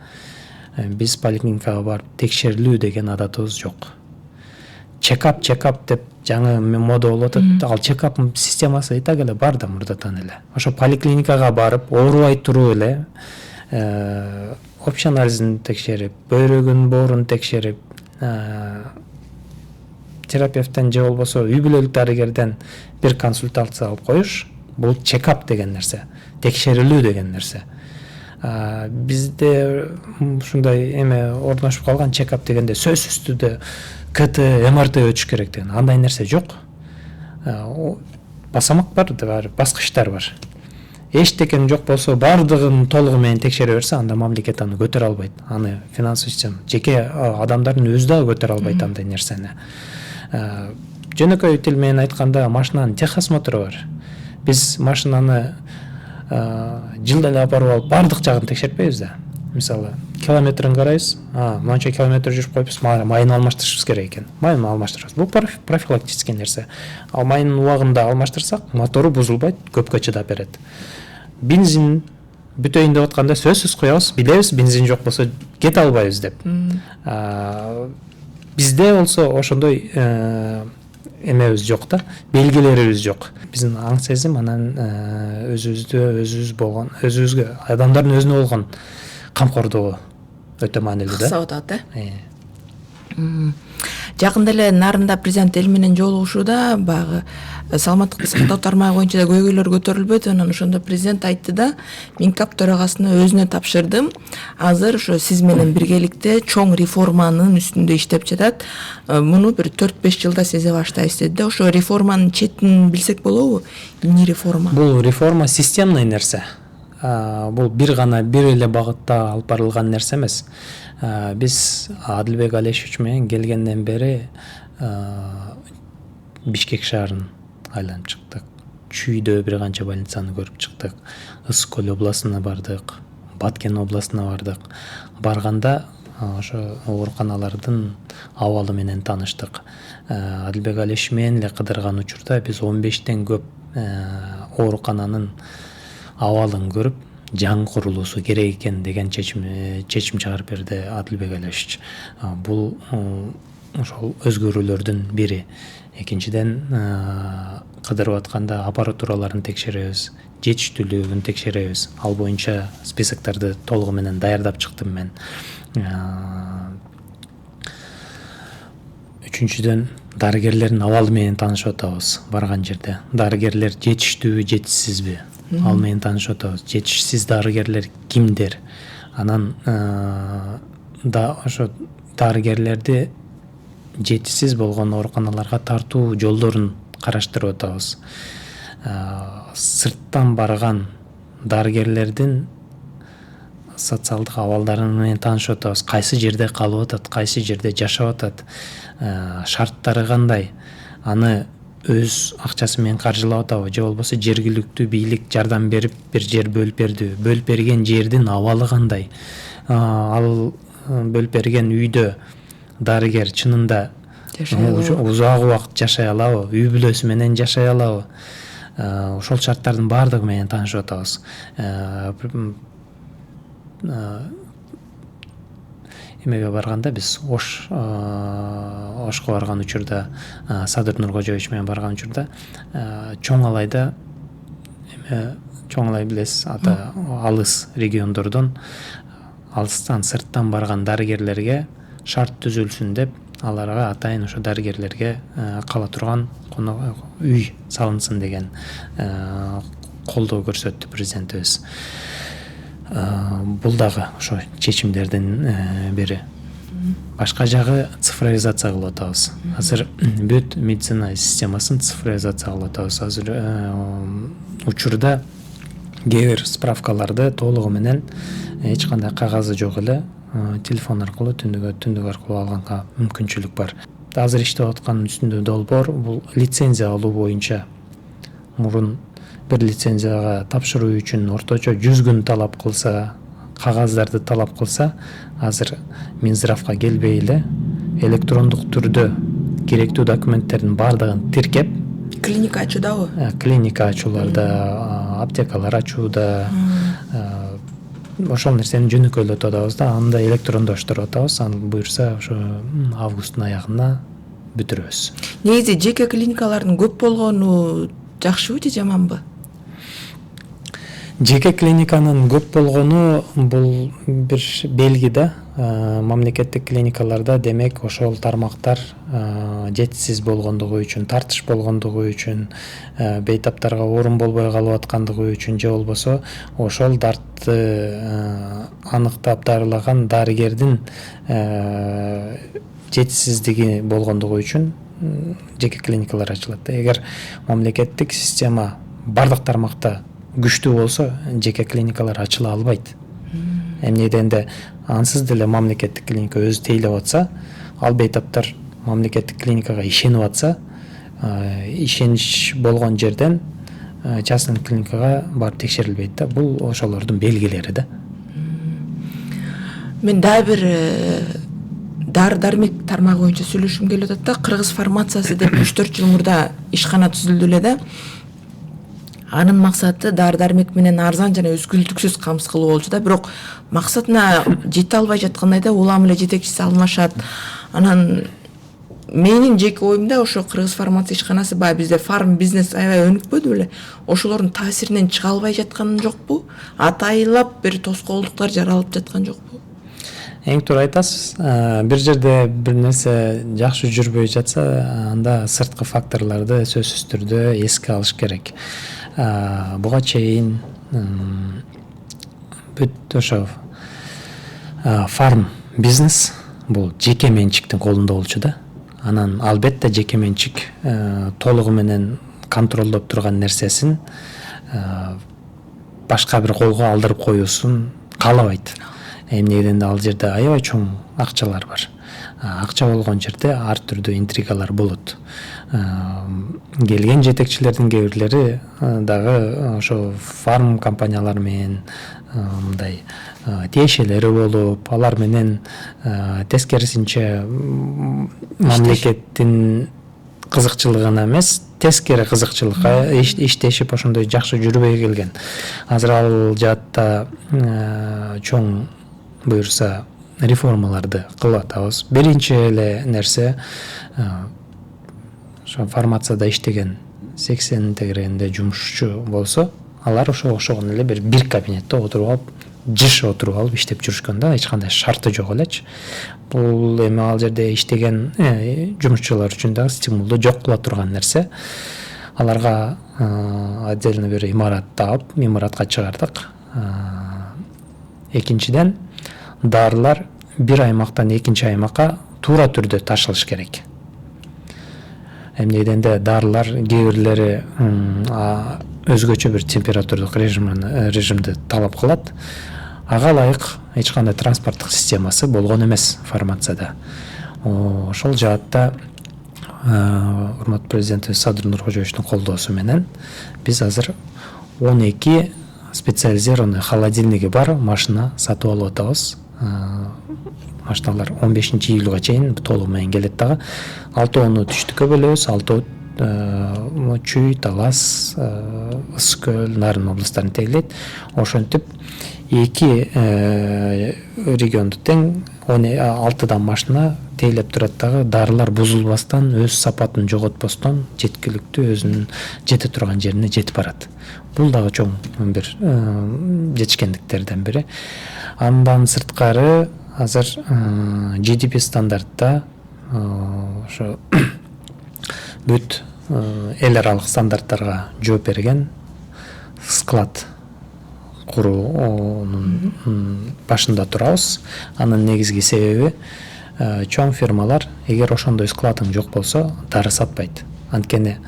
Биз поликлиникага барып текшерилүү деген адатыбыз жок. Чекап деп жаңы мода болуп атат. Ал чекап системасы и так эле бар да мурдатан эле. Ошо поликлиникага барып оорубай туруп эле общий анализин текшерип, бөйрөгүн, боорун текшерип, терапевттен же болбосо үй бүлөлүк дарыгерден бир консультация алып коюш, бул чекап деген нерсе, текшерилүү деген нерсе. Бизде ушундай эме орношуп калган, чекап дегенде сөзсүз түрдө КТ, МРТ өтүш керек деген. Андай нерсе жок. Басамак бар, баскычтар бар. Эчтекен жок болсо, бардыгын толугу менен текшере берсе, анда мамлекет аны көтөрө албайт. Аны финансовый система, жеке адамдардын өзү дагы көтөрө албайт андай нерсени. Жөнөкөй тил менен айтканда, машинанын техосмотру бар. Биз машинаны жылда эле апарып алып бардык жагын текшертпейбиз да. Мисалы, километрин карайбыз, мынча километр жүрүп коюпбуз, майын алмаштырышыбыз керек экен. Майын алмаштырабыз. Бул профилактический нерсе. Ал майын убагында алмаштырсак, мотору бузулбайт, көпкө чыдап берет. Бензин бүтөйүн деп атканда сөзсүз куябыз, билебиз, бензин жок болсо кете албайбыз деп. Бизде болсо ошондой эмебиз жок да, белгилерибиз жок. Биздин аң сезим анан өзүбүзгө, адамдардын өзүнө болгон камкордугу өтө маанилүү да. Аксап атат, Жакында эле Нарында президент эл менен жолугушууда багы саламаттыкты сактоо тармагы боюнча да көйгөйлөр көтөрүлбөйт. Анан ошондо президент айтты да, Минкап төрагасына өзүнө тапшырдым. Азыр ошо сиз менен биргеликте чоң реформанын үстүндө иштеп жатат. Муну бир 4-5 жылда сезе баштайбыз деди. Ошо реформанын четин билсек болобу? Эмне реформа? Бул реформа системный нерсе. Бул бир эле багытта алып барылган нерсе эмес. Биз Адилбек Алешевич менен келгенден бери Бишкек шаарын айланып чыктык. Чүйдө бир канча больницаны көрүп чыктык. Ысык Көл областына бардык, Баткен областына бардык. Барганда ошо ооруканалардын абалы менен тааныштык. Адилбек Алешевич менен эле кыдырган учурда биз 15тен көп оорукананын абалын көрүп, жаңы курулуусу керек экен деген чечим чыгарып берди Адилбек Алешевич. Бул ошол өзгөрүүлөрдүн бири. Экинчиден, кыдырып атканда аппаратураларын текшеребиз, жетиштүүлүгүн текшеребиз. Ал боюнча списоктарды толугу менен даярдап чыктым мен. Үчүнчүдөн, дарыгерлердин абалы менен таанышып атабыз барган жерде. Дарыгерлер жетиштүүбү, жетишсизби? Ал менен таанышып атабыз. Жетишсиз дарыгерлер кимдер? Анан ошо дарыгерлерди жетишсиз болгон ооруканаларга тартуу жолдорун караштырып атабыз. Сырттан барган дарыгерлердин социалдык абалдары менен таанышып атабыз. Кайсы жерде калып атат, кайсы жерде жашап атат, шарттары кандай? Аны өз акчасы менен каржылап атабы же болбосо жергиликтүү бийлик жардам берип бир жер бөлүп бердиби? Бөлүп берген жердин абалы кандай? Ал бөлүп берген үйдө дарыгер чынында узак убакыт жашай алабы? Үй бүлөсү менен жашай алабы? Ошол шарттардын баардыгы менен таанышып атабыз. Эмеге барганда биз Ошко барган учурда, Садыр Нуркожоевич менен барган учурда Чоң Алайда, Чоң Алай билесиз, ата алыс региондордон алыстан сырттан барган дарыгерлерге шарт түзүлсүн деп аларга атайын ошо дарыгерлерге кала турган үй салынсын деген колдоо көрсөттү президентибиз. Бул дагы ошо чечимдердин бири. Башка жагы цифровизация кылып атабыз. Азыр бүт медицина системасын цифровизация кылып атабыз. Азыр учурда кээ бир справкаларды толугу менен эч кандай кагазы жок эле телефон аркылуу түндүк аркылуу алганга мүмкүнчүлүк бар. Азыр иштеп аткан үстүндө долбоор бул лицензия алуу боюнча. Мурун бир лицензияга тапшыруу үчүн орточо 100 күн талап кылса, кагаздарды талап кылса, азыр Минздравга келбей эле электрондук түрдө керектүү документтердин баардыгын тиркеп, клиника ачуудабы? Клиника ачууларда, аптекалар ачууда, ошол нерсени жөнөкөйлөтүп атабыз да, анда электрондоштуруп атабыз. Аны буюрса ошо августтун аягына бүтүрөбүз. Негизи жеке клиникалардын көп болгону жакшыбы же жаманбы? Жеке клиниканын көп болгону бул бир белги да. Мамлекеттик клиникаларда демек ошол тармактар жетишсиз болгондугу үчүн, тартыш болгондугу үчүн, бейтаптарга орун болбой калып аткандыгы үчүн же болбосо ошол дартты аныктап дарылаган дарыгердин жетишсиздиги болгондугу үчүн жеке клиникалар ачылат. Эгер мамлекеттик система бардык тармакта күчтүү болсо, жеке клиникалар ачыла албайт. Эмнеден ансыз деле мамлекеттик клиника өзү тейлеп атса, ал бейтаптар мамлекеттик клиникага ишенип атса, ишенич болгон жерден частный клиникага барып текшерилбейт да. Бул ошолордун белгилери да. Мен дагы бир дары-дармек тармагы боюнча сүйлөшүм келип атат да. Кыргыз фармациясы деп 3-4 жыл мурда ишкана түзүлдү эле да. Анын максаты дары-дармек менен арзан жана үзгүлтүксүз камсыз кылуу болчу да. Бирок максатына жете албай жаткандай да, улам эле жетекчиси алмашат. Анан менин жеке оюмда ошо Кыргыз фармация ишканасы баягы бизде фарм бизнес аябай өнүкпөдү беле. Ошолордун таасиринен чыга албай жаткан жокпу? Атайылап бир тоскоолдуктар жаралып жаткан жокпу? Эң туура айтасыз. Бир жерде бир нерсе жакшы жүрбөй жатса, анда сырткы факторлорду сөзсүз түрдө эске алыш керек. Буга чейин бүт ошо фарм бизнес бул жеке менчиктин колунда болчу да. Анан албетте жеке менчик толугу менен контролдоп турган нерсесин башка бир колго алдырып коюусун каалабайт. Эмнеден ал жерде аябай чоң акчалар бар. Акча болгон жерде ар түрдүү интригалар болот. Келген жетекчилердин кээ бирлери дагы ошо фарм компаниялар менен мындай тиешелери болуп, алар менен тескерисинче мамлекеттин кызыкчылыгына эмес, тескери кызыкчылыкка иштешип ошондой жакшы жүрбөй келген. Азыр ал жаатта чоң буюрса реформаларды кылып атабыз. Биринчи эле нерсе ошо фармацияда иштеген 80 тегерегинде жумушчу болсо, алар ошогон эле бир кабинетте отуруп алып, жыш отуруп алып иштеп жүрүшкөн да, эч кандай шарты жок элечи. Бул эми ал жерде иштеген жумушчулар үчүн дагы стимулду жок кыла турган нерсе. Аларга отдельно бир имарат таап, имаратка чыгардык. Экинчиден, дарылар бир аймактан экинчи аймакка туура түрдө ташылыш керек. Эмнеденде дарылар кээ бирлери өзгөчө бир температурдук режимди талап кылат. Ага ылайык эч кандай транспорттук системасы болгон эмес фармацияда. Ошол жаатта урматтуу президентибиз Садыр Нуркожоевичтин колдоосу менен биз азыр 12 специализированный холодильниги бар машина сатып алып атабыз. Машиналар 15-июлга чейин толугу менен келет дагы. 6-оону түштүккө бөлөбүз. 6 Чүй, Талас, Ысык көл, Нарын областарын тегилейт. Ошентип 2 регионду тең 16 машина тейлеп турат дагы дарылар бузулбастан, өз сапатын жоготпостон жеткиликтүү өзүнүн жете турган жерине жетип барат. Бул дагы чоң бир жетишкендиктерден бири. Андан сырткары азыр GDP стандартта ошо бүт эл аралык стандарттарга жооп берген склад куруунун башында турабыз. Анын негизги себеби чоң фирмалар эгер ошондой складың жок болсо дары сатпайт. Анткени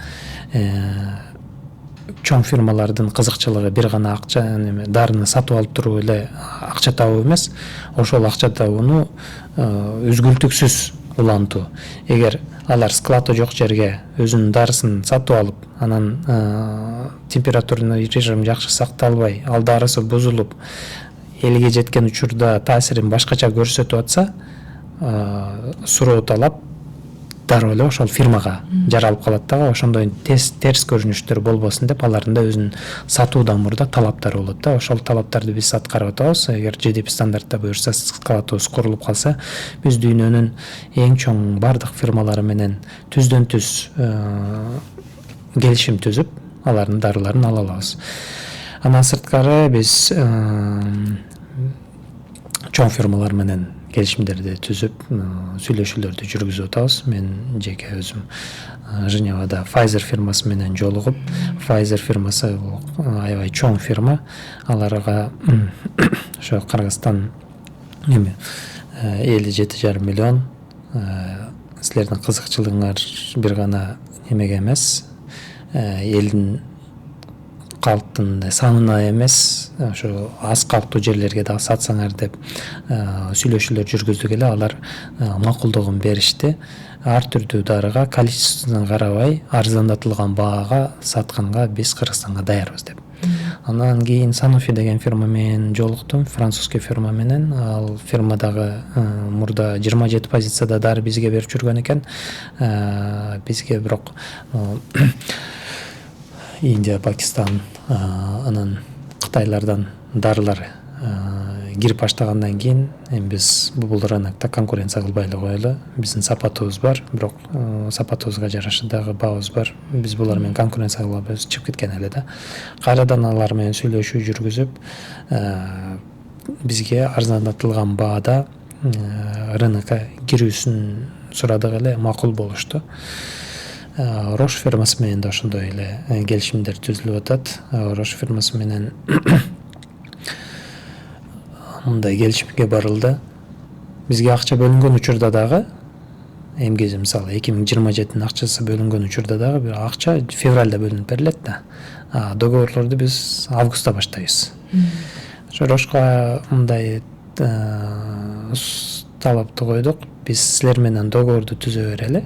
чоң фирмалардын кызыкчылыгы бир гана акча дарыны сатып алып туруп эле акча табуу эмес, ошол акча табууну үзгүлтүксүз улантуу. Эгер алар склады жок жерге өзүнүн дарысын сатып алып, анан температурный режим жакшы сакталбай, ал дарысы бузулуп, элге жеткен учурда таасирин башкача көрсөтүп атса, суроо талап дароо эле ошол фирмага жаралып калат дагы. Ошондой терс көрүнүштөр болбосун деп алардын да өзүнүн сатуудан мурда талаптары болот да. Ошол талаптарды биз аткарып атабыз. Эгер GDP стандартта буюрса, складыбыз курулуп калса, биз дүйнөнүн эң чоң бардык фирмалары менен түздөн түз келишим түзүп, алардын дарыларын ала алабыз. Андан сырткары биз чоң фирмалар менен келишимдерди түзүп, сүйлөшүүлөрдү жүргүзүп атабыз. Мен жеке өзүм Женевада Pfizer фирмасы менен жолугуп, Pfizer фирмасы аябай чоң фирма. Аларга ошо Кыргызстан 57,5 миллион. Силердин кызыкчылыгыңар бир гана немеге эмес, элдин калктын санына эмес, ошо аз калктуу жерлерге дагы сатсаңар деп сүйлөшүүлөр жүргүздүк эле. Алар макулдугун беришти. Ар түрдүү дарыга количествосуна карабай арзандатылган баага сатканга биз Кыргызстанга даярбыз деп. Андан кийин Sanofi деген фирма менен жолуктум, французский фирма менен. Ал фирма дагы мурда 27 позицияда дары бизге берип жүргөн экен. Бизге бирок Индия, Пакистан, анан Кытайлардан дарылар кирип баштагандан кийин биз бул рынокто конкуренция кылбай эле коелу. Биздин сапатыбыз бар, бирок сапатыбызга жараша дагы баабыз бар. Биз булар менен конкуренция кыла албайбыз, чыгып кеткен эле да. Кайрадан алар менен сүйлөшүү жүргүзүп, бизге арзандатылган баада рынокко кирүүсүн сурадык эле, макул болушту. Рош фирмасы менен да ошондой эле келишимдер түзүлүп атат. Рош фирмасы менен мындай келишимге барылды. Бизге акча бөлүнгөн учурда дагы, эмге мисалы 2027 акчасы бөлүнгөн учурда дагы бир акча февралда бөлүнүп берилет да. Договорлорду биз августта баштайбыз. Ошо Рошко мындай талапты койдук. Биз силер менен договорду түзө берели.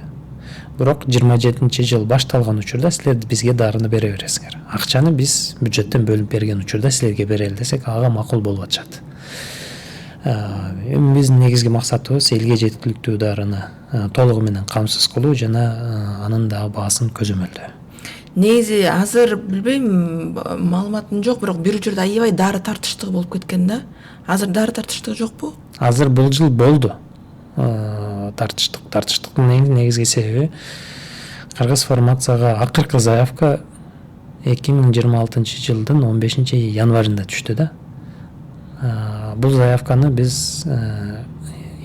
Бирок 27-жыл башталган учурда силер бизге дарыны бере бересиңер. Акчаны биз бюджеттен бөлүп берген учурда силерге берели десек, ага макул болуп атышат. Биздин негизги максатыбыз элге жеткиликтүү дарыны толугу менен камсыз кылуу жана анын дагы баасын көзөмөлдөө. Негизи азыр билбейм, маалыматым жок, бирок бир учурда аябай дары тартыштыгы болуп кеткен да. Азыр дары тартыштыгы жокпу? Азыр бул жыл болду. Тартыштыктын негизги себеби Кыргыз фармацияга акыркы заявка 2026-жылдын 15-январында түштү да. Бул заявканы биз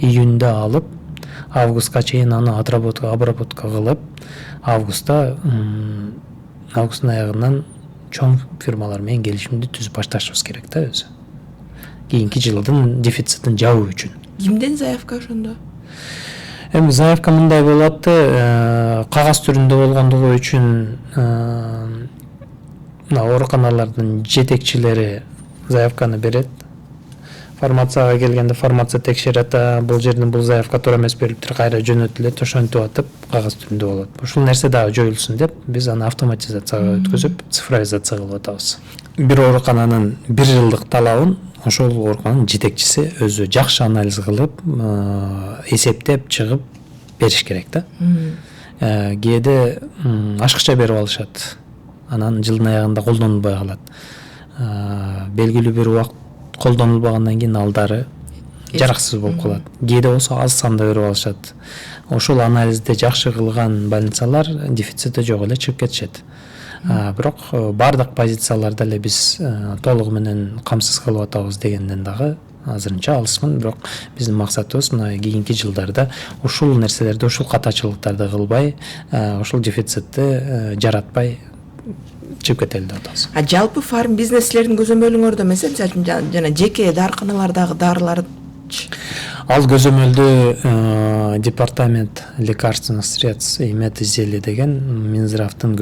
июнда алып, августка чейин аны обработка кылып, августтун аягынан чоң фирмалар менен келишимди түзүп башташыбыз керек да өзү. Кийинки жылдын дефицитин жабуу үчүн. Кимден заявка ошондо? Эми заявка мындай болот, кагаз түрүндө болгондугу үчүн ооруканалардын жетекчилери заявканы берет. Фармацияга келгенде фармация текшерет, бул жерден бул заявка туура эмес берилиптир, кайра жөнөтүлөт, ошентип атып кагаз түрүндө болот. Ушул нерсе дагы жоюлсун деп биз аны автоматизацияга өткөзүп, цифровизация кылып атабыз. Бир оорукананын 1 жылдык талабын ошол оорукананын жетекчиси өзү жакшы анализ кылып, эсептеп чыгып бериш керек да. Кээде ашыкча берип алышат. Анан жылдын аягында колдонулбай калат. Белгилүү бир убакыт колдонулбагандан кийин ал дары жараксыз болуп калат. Кээде болсо аз санда берип алышат. Ошол анализди жакшы кылган больницалар дефицити жок эле чыгып кетишет. Бирок бардык позицияларды эле биз толугу менен камсыз кылып атабыз дегенден дагы азырынча алысмын. Бирок биздин максатыбыз мына кийинки жылдарда ушул нерселерди, ушул катачылыктарды кылбай, ушул дефицитти жаратпай чыгып кетели деп атабыз. Жалпы фарм бизнеслердин көзөмөлүңөрдө мисалы үчүн жана жеке дарыканалардагы дарылар Ал көзөмөлдү департамент лекарственных средств и медизделий деген Минздравдын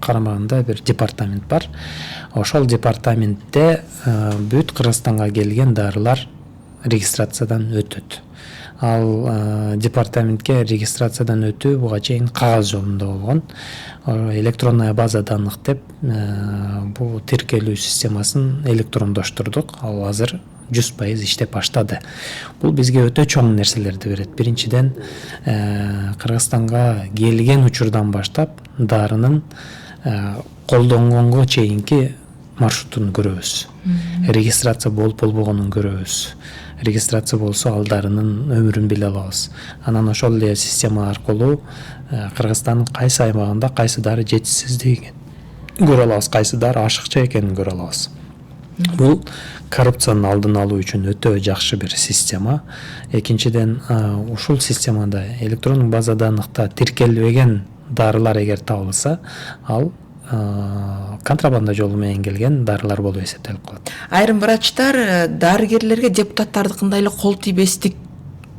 карамагында бир департамент бар. Ошол департаментте бүт Кыргызстанга келген дарылар регистрациядан өтөт. Ал департаментке регистрациядан өтүү буга чейин кагаз жолунда болгон. Электронная база данных деп бул тиркелүү системасын электрондоштурдук. Ал азыр 100% иштеп баштады. Бул бизге өтө чоң нерселерди берет. Биринчиден, Кыргызстанга келген учурдан баштап дарынын колдонгонго чейинки маршрутун көрөбүз. Регистрация болбогонун көрөбүз. Регистрация болсо ал дарынын өмүрүн биле алабыз. Анан ошол эле система аркылуу Кыргызстандын кайсы аймагында кайсы дары жетишсиздигин көрө алабыз, кайсы дары ашыкча экенин көрө алабыз. Бул коррупциянын алдын алуу үчүн өтө жакшы бир система. Экинчиден, ушул системада электрондук база данныхта тиркелбеген дарылар эгер табылса, ал контрабанда жолу менен келген дарылар болуп эсептелип калат. Айрым врачтар дарыгерлерге депутаттардыкындай эле кол тийбестик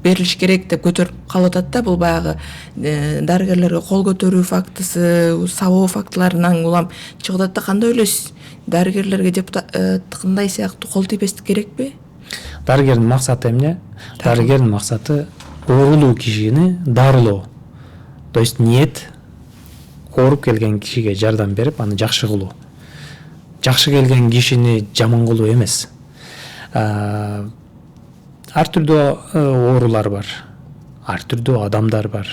берилиш керек деп көтөрүп калып атат да. Бул баягы дарыгерлерге кол көтөрүү фактысы, сабоо фактыларынан улам чыгып атат да. Кандай ойлойсуз? Дарыгерлерге депутаттыкындай сыяктуу кол тийбестик керекпи? Дарыгердин максаты эмне? Дарыгердин максаты оорулуу кишини дарылоо. То есть ниет ооруп келген кишиге жардам берип, аны жакшы кылуу. Жакшы келген кишини жаман кылуу эмес. Ар түрдүү оорулар бар. Ар түрдүү адамдар бар.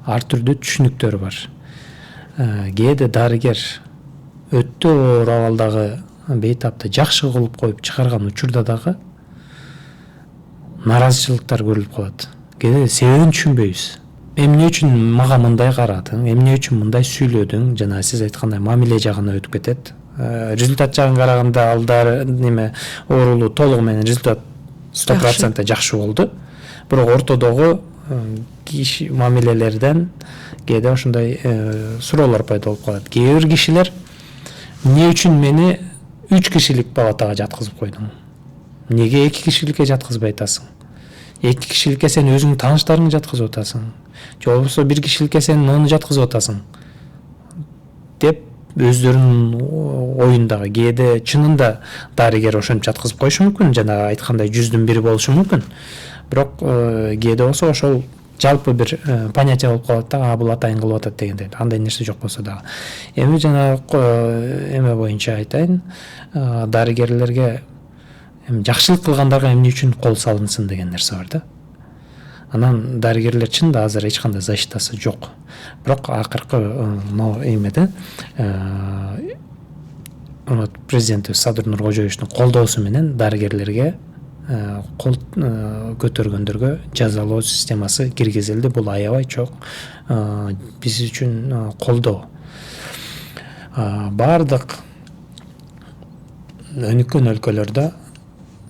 Ар түрдүү түшүнүктөр бар. Кээде дарыгер өтө оор абалдагы бейтапты жакшы кылып коюп чыгарган учурда дагы наразычылыктар көрүлүп калат. Кээде себебин түшүнбөйбүз. Эмне үчүн мага мындай карадың, эмне үчүн мындай сүйлөдүң, жана сиз айткандай мамиле жагына өтүп кетет. Результат жагын караганда алдар неме оорулуу толугу менен результат 100% жакшы болду. Бирок ортодогу киши мамилелерден кээде ошондой суроолор пайда болуп калат. Кээ бир кишилер эмне үчүн мени 3 кишилик палатага жаткызып койдуң? Неге 2 кишиликке жаткызбай атасың? 2 кишиликке сен өзүңдүн тааныштарыңды жаткызып атасың. Же болбосо 1 кишиликке сен оны жаткызып атасың? Деп өздөрүнүн оюндагы кээде чынында дарыгер ошентип жаткызып коюшу мүмкүн, жана айткандай 100дүн 1 болушу мүмкүн. Бирок кээде болсо ошол жалпы бир понятие болуп калат да, бул атайын кылып атат дегендей. Андай нерсе жок болсо дагы. Эми жана эме боюнча айтайын, дарыгерлерге жакшылык кылгандарга эмне үчүн кол салынсын деген нерсе бар да. Анан дарыгерлер чынында азыр эч кандай защитасы жок. Бирок акыркы эмеде президент Садыр Нуркожоевичтин колдоосу менен дарыгерлерге кол көтөргөндөргө жазалоо системасы киргизилди. Бул аябай чоң биз үчүн колдоо. Бардык өнүккөн өлкөлөрдө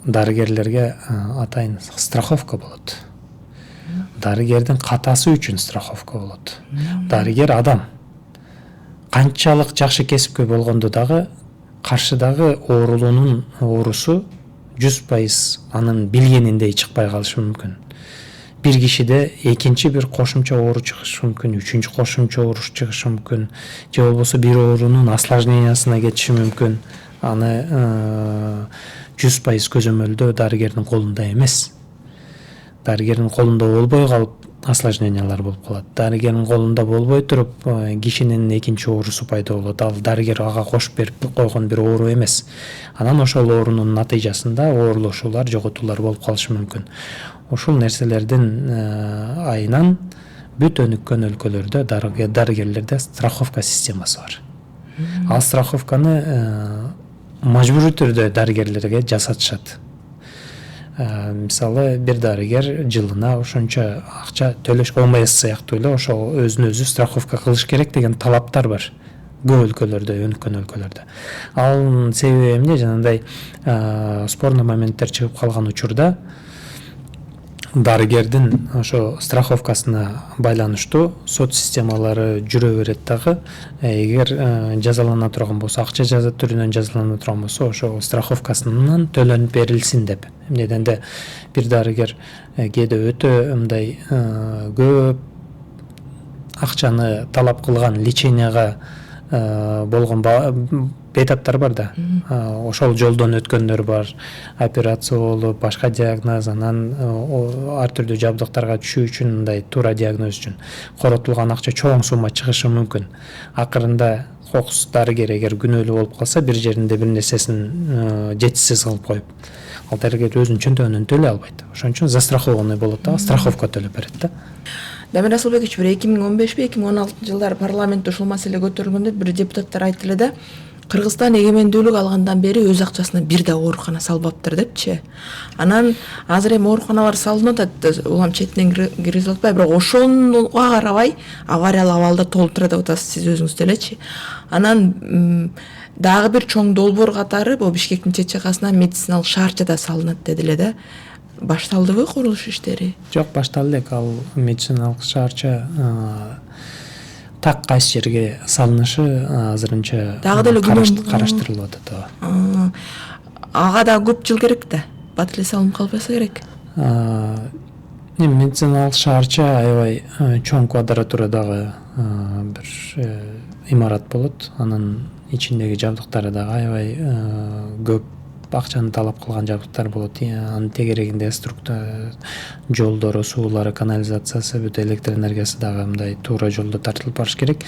дарыгерлерге атайын страховка болот. Дарыгердин катасы үчүн страховка болот. Дарыгер адам канчалык жакшы кесипкөй болгондо дагы каршыдагы оорулуунун оорусу 100% анын билгениндей чыкпай калышы мүмкүн. Бир кишиде экинчи бир кошумча оору чыгышы мүмкүн, үчүнчү кошумча оору чыгышы мүмкүн, же болбосо бир оорунун осложнениясына кетиши мүмкүн. Аны 100% көзөмөлдөө дарыгердин колунда эмес. Дарыгердин колунда болбой калып осложнениялар болуп калат. Дарыгердин колунда болбой туруп кишинин экинчи оорусу пайда болот. Ал дарыгер ага кошуп берип койгон бир оору эмес. Анан ошол оорунун натыйжасында оорулушуулар, жоготуулар болуп калышы мүмкүн. Ушул нерселердин айынан бүт өнүккөн өлкөлөрдө дарыгерлерде страховка системасы бар. Ал страховканы мажбурий түрдө дарыгерлерге жасатышат. Мисалы бир дарыгер жылына ошончо акча төлөш ОМС сыяктуу эле ошол өзүн өзү страховка кылыш керек деген талаптар бар көп өлкөлөрдө, өнүккөн өлкөлөрдө. Ал себеби эмне? Жанагындай спорный моменттер чыгып калган учурда дарыгердин ошо страховкасына байланыштуу сот системалары жүрө берет дагы. Эгер жазалана турган болсо, акча жаза түрүнөн жазалана турган болсо, ошо страховкасынан төлөнүп берилсин деп. Эмнеден бир дарыгер кээде өтө мындай көп акчаны талап кылган леченияга болгон бейтаптар бар да. Ошол жолдон өткөндөр бар, операция болуп, башка диагноз, анан ар түрдүү жабдыктарга түшүү үчүн, мындай туура диагноз үчүн коротулган акча чоң сумма чыгышы мүмкүн. Акырында кокус дарыгер эгер күнөөлүү болуп калса, бир жеринде бир нерсесин жетишсиз кылып коюп, ал дарыгер өзүнүн чөнтөгүнөн төлөй албайт. Ошон үчүн застрахованный болот да, страховка төлөп берет да. Дамир Асылбекович, бир 2015 2016 жылдары парламентте ушул маселе көтөрүлгөндө бир депутаттар айттылы да, Кыргызстан эгемендүүлүк алгандан бери өз акчасына бир да оорукана салбаптыр депчи. Анан азыр эми ооруканалар салынып атат, улам четинен киргизип атпайбы, бирок ошонуга карабай авариялык абалда толтура деп атасыз сиз өзүңүз делечи. Анан дагы бир чоң долбоор катары бул Бишкектин ЧЧКсына медициналык шаарча да салынат дедиле да. Башталдыбы курулуш иштери? Жок, башталды элек. Ал медициналык шаарча так кайсы жерге салынышы азырынча караштырылып атат. Ага да көп жыл керек да. Бат эле салынып калбаса керек. Медициналык шаарча аябай чоң квадратурадагы бир имарат болот. Анын ичиндеги жабдыктары дагы аябай көп акчаны талап кылган жабдыктар болот. Анын тегерегинде структура, жолдору, суулары, канализациясы, бүт электр энергиясы дагы мындай туура жолдо тартылып барыш керек.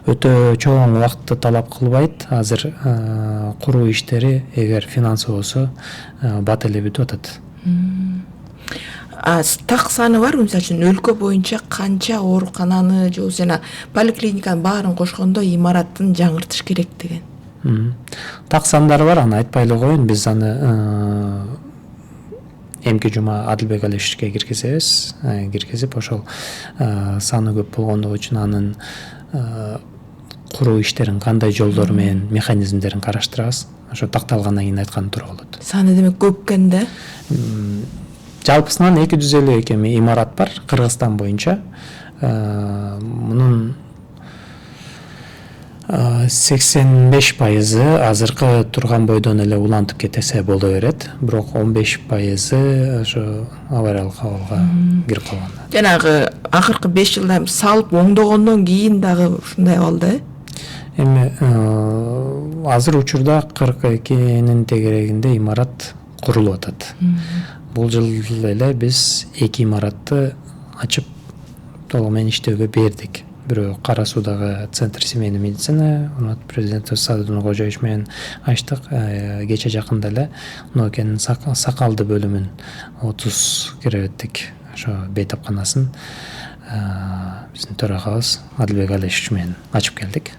Өтө чоң убакытты талап кылбайт. Азыр куруу иштери эгер финансовый болсо бат эле бүтүп атат. Так саны барбы? Мисалы үчүн өлкө боюнча канча оорукананы же болбосо поликлиниканын баарын кошкондо имараттын жаңыртыш керек деген? Так сандары бар, аны айтпай эле коеюн. Биз аны эмки жума Адылбек Алишевичке киргизебиз. Киргизип ошол саны көп болгондугу үчүн анын куруу иштерин кандай жолдор менен механизмдерин караштырабыз. Ошо такталгандан кийин айткан туура болот. Саны демек көп экен да? Жалпысынан 252 имарат бар Кыргызстан боюнча. Мунун 85% азыркы турган бойдон эле улантып кетесе боло берет. Бирок 15% ошо авариялык абалга кирип калган. Жанагы акыркы 5 жылда салып оңдогондон кийин дагы ушундай абалда. Эми азыр учурда 42-нин тегерегинде имарат курулуп атат. Бул жыл эле биз 2 имаратты ачып толук менен иштөөгө бердик. Бирөө Кара Суудагы Центр семейной медицины, президент Садыр Нуркожоевич менен ачтык. Кече жакында эле Нокенин сакалды бөлүмүн 30 киребеттик ошо бейтапканасын биздин төрагабыз Адылбек Алишевич менен ачып келдик.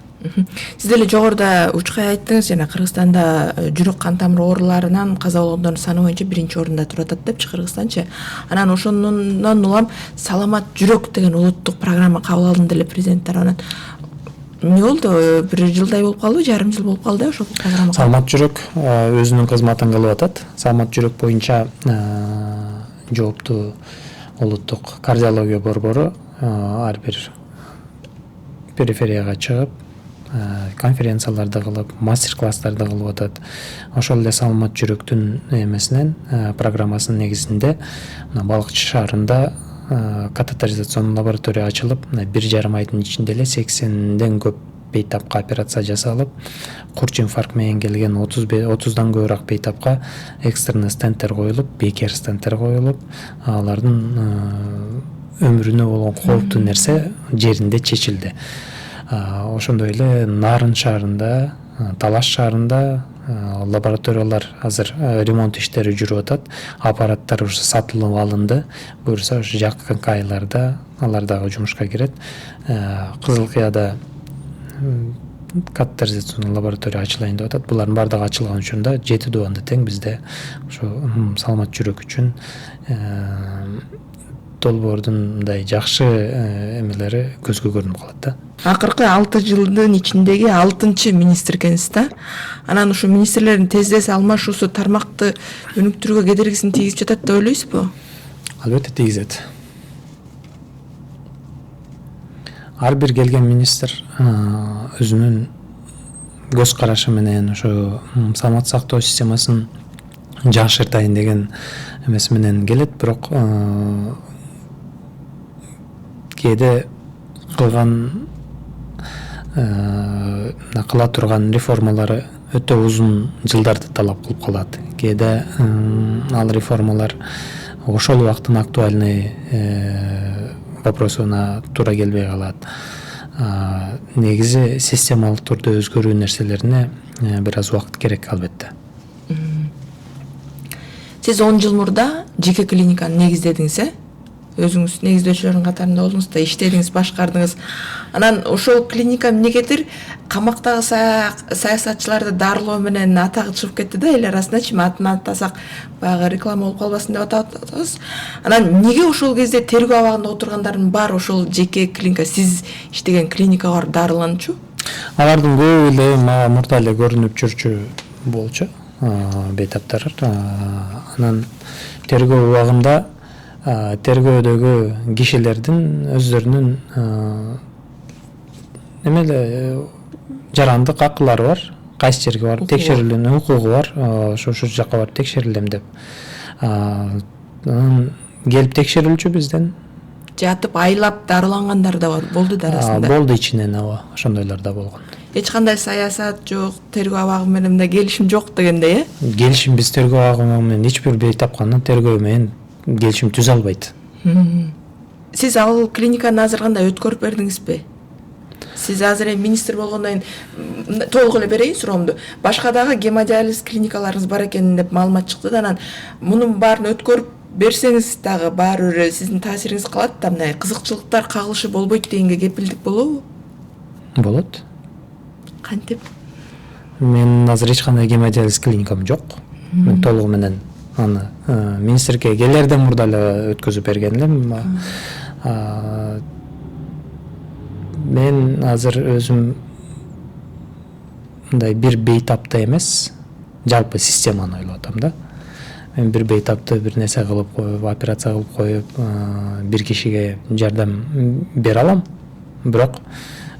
Сиз деле жогоруда учкай айттыңыз, жана Кыргызстанда жүрөк кан тамыр ооруларынан каза болгондордун саны боюнча 1-орунда туруп атат депчи Кыргызстанчы. Анан ошондон улам саламат жүрөк деген улуттук программа кабыл алынды деле президент тарабынан. Эмне болду? 1 жылдай болуп калдыбы, жарым жыл болуп калды ошол программа? Саламат жүрөк өзүнүн кызматын кылып атат. Саламат жүрөк боюнча жооптуу улуттук кардиология борбору ар бир периферияга чыгып конференцияларды кылып, мастер-класстарды кылып атат. Ошол эле саламат жүрөктүн эмесинен программасынын негизинде Балыкчы шаарында катетеризационный лаборатория ачылып, 1,5 айдын ичинде эле 80ден көп бейтапка операция жасалып, курч инфаркт менен келген 30дан көбүрөөк бейтапка экстренный стенттер коюлуп, бекер стенттер коюлуп, алардын өмүрүнө болгон кооптуу нерсе жеринде чечилди. Ошондой эле Нарын шаарында, Талаш шаарында лабораториялар азыр ремонт иштери жүрүп атат. Аппараттар уже сатылып алынды. Буюрса ушу жакынкы айларда алар дагы жумушка кирет. Кызыл Кыяда катетеризационный лаборатория ачылайын деп атат. Булардын баардыгы ачылган учурда 7 дубанды тең бизде ошо саламат жүрөк үчүн долбоордун мындай жакшы эмелери көзгө көрүнүп калат да. Акыркы 6 жылдын ичиндеги 6-чы министр экенсиз да. Анан ушу министрлердин тездес алмашуусу тармакты өнүктүрүүгө кедергисин тийгизип жатат деп ойлойсузбу? Албетте тийгизет. Ар бир келген министр өзүнүн көз карашы менен ошо саламат сактоо системасын жакшыртайын деген эмеси менен келет, бирок кээде кыла турган реформалары өтө узун жылдарды талап кылып калат. Кээде ал реформалар ошол убакыттын актуальный вопросуна туура келбей калат. Негизи системалык түрдө өзгөрүү нерселерине бир аз убакыт керек албетте. Сиз 10 жыл мурда жеке клиниканы негиздедиңиз, өзүңүз негиздөөчүлөрдүн катарында болдуңуз да, иштедиңиз, башкардыңыз. Анан ошол клиника эмнегедир камактагы саясатчыларды дарылоо менен атагы чыгып кетти да, эл арасындачы атын атасак баягы реклама болуп калбасын деп атабыз. Анан эмнеге ошол кезде тергөө абагында отургандардын баары ошол жеке клиника, сиз иштеген клиникага барып дарыланчу? Алардын көбү эле мага мурда эле көрүнүп жүрчү болчу бейтаптар. Анан тергөө убагында тергөөдөгү кишилердин өздөрүнүн эмеле жарандык акылары бар, кайсы жерге барып текшерилүүнүн укугу бар, ошол жакка барып текшерилем деп. Анан келип текшерилчү бизден. Жатып айлап дарылангандар да бар, болду да арасында. Болду ичинен, ошондойлор да болгон. Эч кандай саясат жок, тергөө абагы менен да келишим жок дегендей, Келишим биз тергөө абагы менен эч бир бейтапкандан тергөө менен келишим түзө албайт. Сиз ал клиниканы азыр кандай өткөрүп бердиңизби? Сиз азыр эми министр болгондон кийин толук эле берейин суроомду. Башка дагы гемодиализ клиникаларыңыз бар экен деп маалымат чыкты да, анан мунун баарын өткөрүп берсеңиз дагы баары бир сиздин таасириңиз калат да, мындай кызыкчылыктар кагылышы болбойт дегенге кепилдик болобу? Болот. Кантип? Мен азыр эч кандай гемодиализ клиникам жок. Мен толугу менен аны министрге келерден мурда эле өткөзүп берген элем. Мен азыр өзүм мындай бир бейтапты эмес, жалпы системаны ойлоп атам да. Мен бир бейтапты бир нерсе кылып коюп, операция кылып коюп, бир кишиге жардам бере алам. Бирок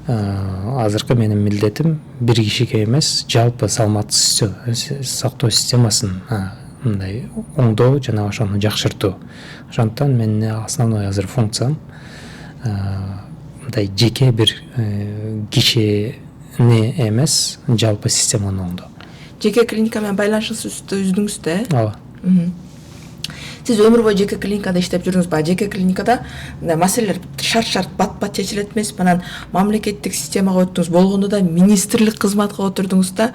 азыркы менин милдетим бир кишиге эмес, жалпы саламат сактоо системасын мындай оңдоо жана ошону жакшыртуу. Ошондуктан менин основной азыр функциям мындай жеке бир кишини эмес, жалпы системаны оңдоо. Жеке клиника менен байланышыңызды үздүңүз да, Ооба. Сиз өмүр бою жеке клиникада иштеп жүрдүңүз. Баягы жеке клиникада маселелер шарт бат чечилет эмес, анан мамлекеттик системага өттүңүз. Болгондо да министрлик кызматка отурдуңуз да.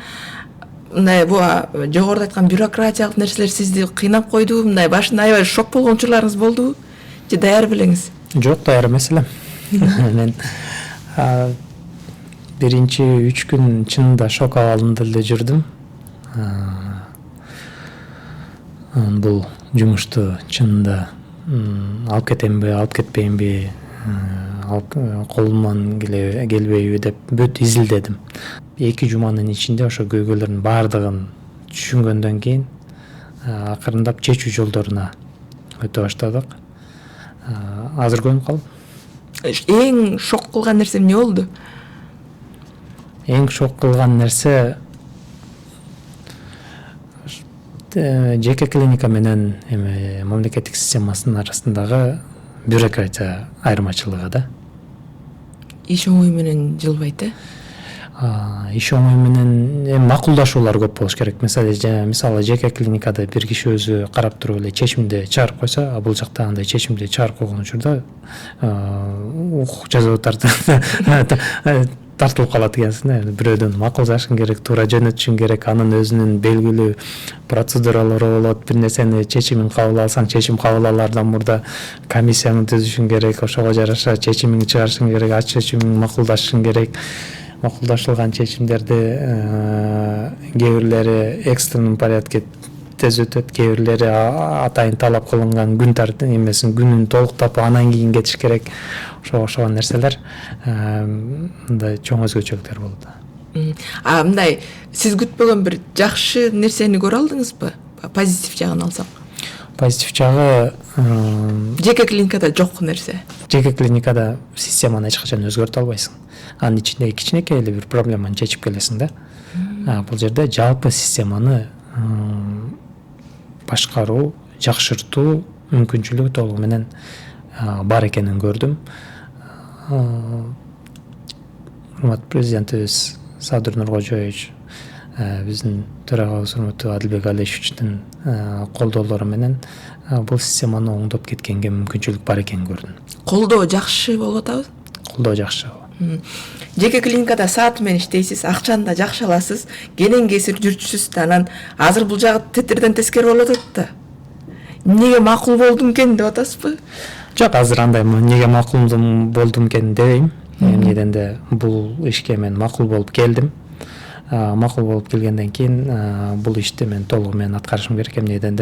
Мындай жогоруда айткан бюрократиялык нерселер сизди кыйнап койдубу? Мындай башында аябай шок болгон учурларыңыз болдубу? Же даяр белеңиз? Жок, даяр эмес элем. Мен биринчи 3 күн чынында шок абалында эле жүрдүм. Бул жумушту чынында алып кетемби, алып кетпейинби, колуман келбейби деп бүт изилдедим. 2 жуманын ичинде ошо көйгөйлөрдүн баардыгын түшүнгөндөн кийин акырындап чечүү жолдоруна өтө баштадык. Азыр көнүп калдым. Эң шок кылган нерсе эмне болду? Эң шок кылган нерсе жеке клиника менен мамлекеттик системасынын арасындагы бюрократия айырмачылыгы да. Иш оңой менен жылбайт, Иш оңой менен макулдашуулар көп болуш керек. Мисалы жеке клиникада бир киши өзү карап туруп эле чечимди чыгарып койсо, а бул жакта андай чечимди чыгарып койгон учурда жаза тартылып калат экенсиң. Бирөөдөн макулдашың керек, туура жөнөтүшүң керек, анын өзүнүн белгилүү процедуралары болот. Бир нерсени чечимин кабыл алсаң, чечим кабыл алаардан мурда комиссияны түзүшүң керек, ошого жараша чечимиңди чыгарышың керек, ач чечимиң макулдашышың керек. макулдашылган чечимдерди кээ бирлери экстренный порядке тез өтөт, кээ бирлери атайын талап кылынган күн эмесин күнүн толуктап анан кийин кетиш керек. Ошого окшогон нерселер мындай чоң өзгөчөлүктөр болду. Мындай сиз күтпөгөн бир жакшы нерсени көрө алдыңызбы? Позитив жагын алсак. Позитив жагы жеке клиникада жок нерсе. Жеке клиникада системаны эч качан өзгөртө албайсың. Анын ичинде кичинекей эле бир проблеманы чечип келесиң да. Бул жерде жалпы системаны башкаруу, жакшыртуу мүмкүнчүлүгү толугу менен бар экенин көрдүм. Урматтуу президентибиз Садыр Нуркожоевич, биздин төрагабыз урматтуу Адилбек Алишевичтин колдоолору менен бул системаны оңдоп кеткенге мүмкүнчүлүк бар экенин көрдүм. Колдоо жакшы болуп атабы? Колдоо жакшы. Жеке клиникада саат менен иштейсиз, акчаны да жакшы аласыз, кенен кесир жүрчүсүз да, анан азыр бул жагы тетирден тескери болуп атат да. Эмнеге макул болдум экен деп атасызбы? Жок, азыр андай эмнеге макул болдум экен дебейм. Эмнеден бул ишке мен макул болуп келдим. Макул болуп келгенден кийин бул ишти мен толугу менен аткарышым керек. Эмнеден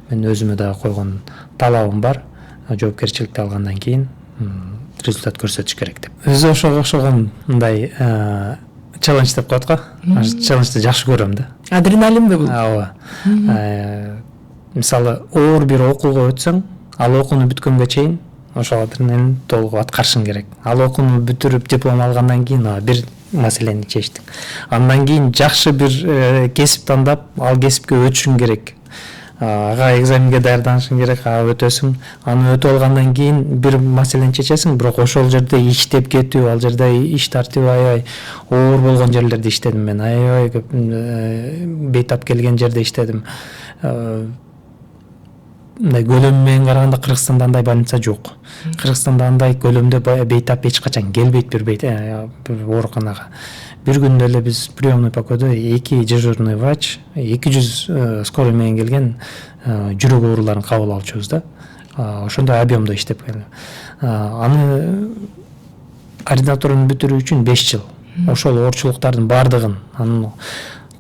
мен өзүмө дагы койгон талабым бар. Жоопкерчиликти алгандан кийин результат көрсөтүш керек деп. Өзү ошого окшогон мындай челлендж деп коет го. Челленджди жакшы көрөм да. Адреналинби бул? Ооба. Мисалы, оор бир окууга өтсөң, ал окууну бүткөнгө чейин ошол адреналин толугу аткарышың керек. Ал окууну бүтүрүп диплом алгандан кийин бир маселени чечтиң. Андан кийин жакшы бир кесип тандап, ал кесипке өтүшүң керек. Ага экзаменге даярданышың керек, өтөсүң. Аны өтүп алгандан кийин бир маселени чечесиң, бирок ошол жерде иштеп кетүү, ал жерде иш тартиби аябай оор болгон жерлерде иштедим мен. Аябай бейтап келген жерде иштедим. Мындай көлөмү менен караганда Кыргызстанда андай больница жок. Кыргызстанда андай көлөмдө бейтап эч качан келбейт бир ооруканага. Бир күндө эле биз приемный покойдо 2 дежурный врач, 200 скорый менен келген жүрөк ооруларын кабыл алчубуз да. Ошондой объемдо иштеп келдим. Аны ординатураны бүтүрүү үчүн 5 жыл. Ошол оорчулуктардын бардыгын анын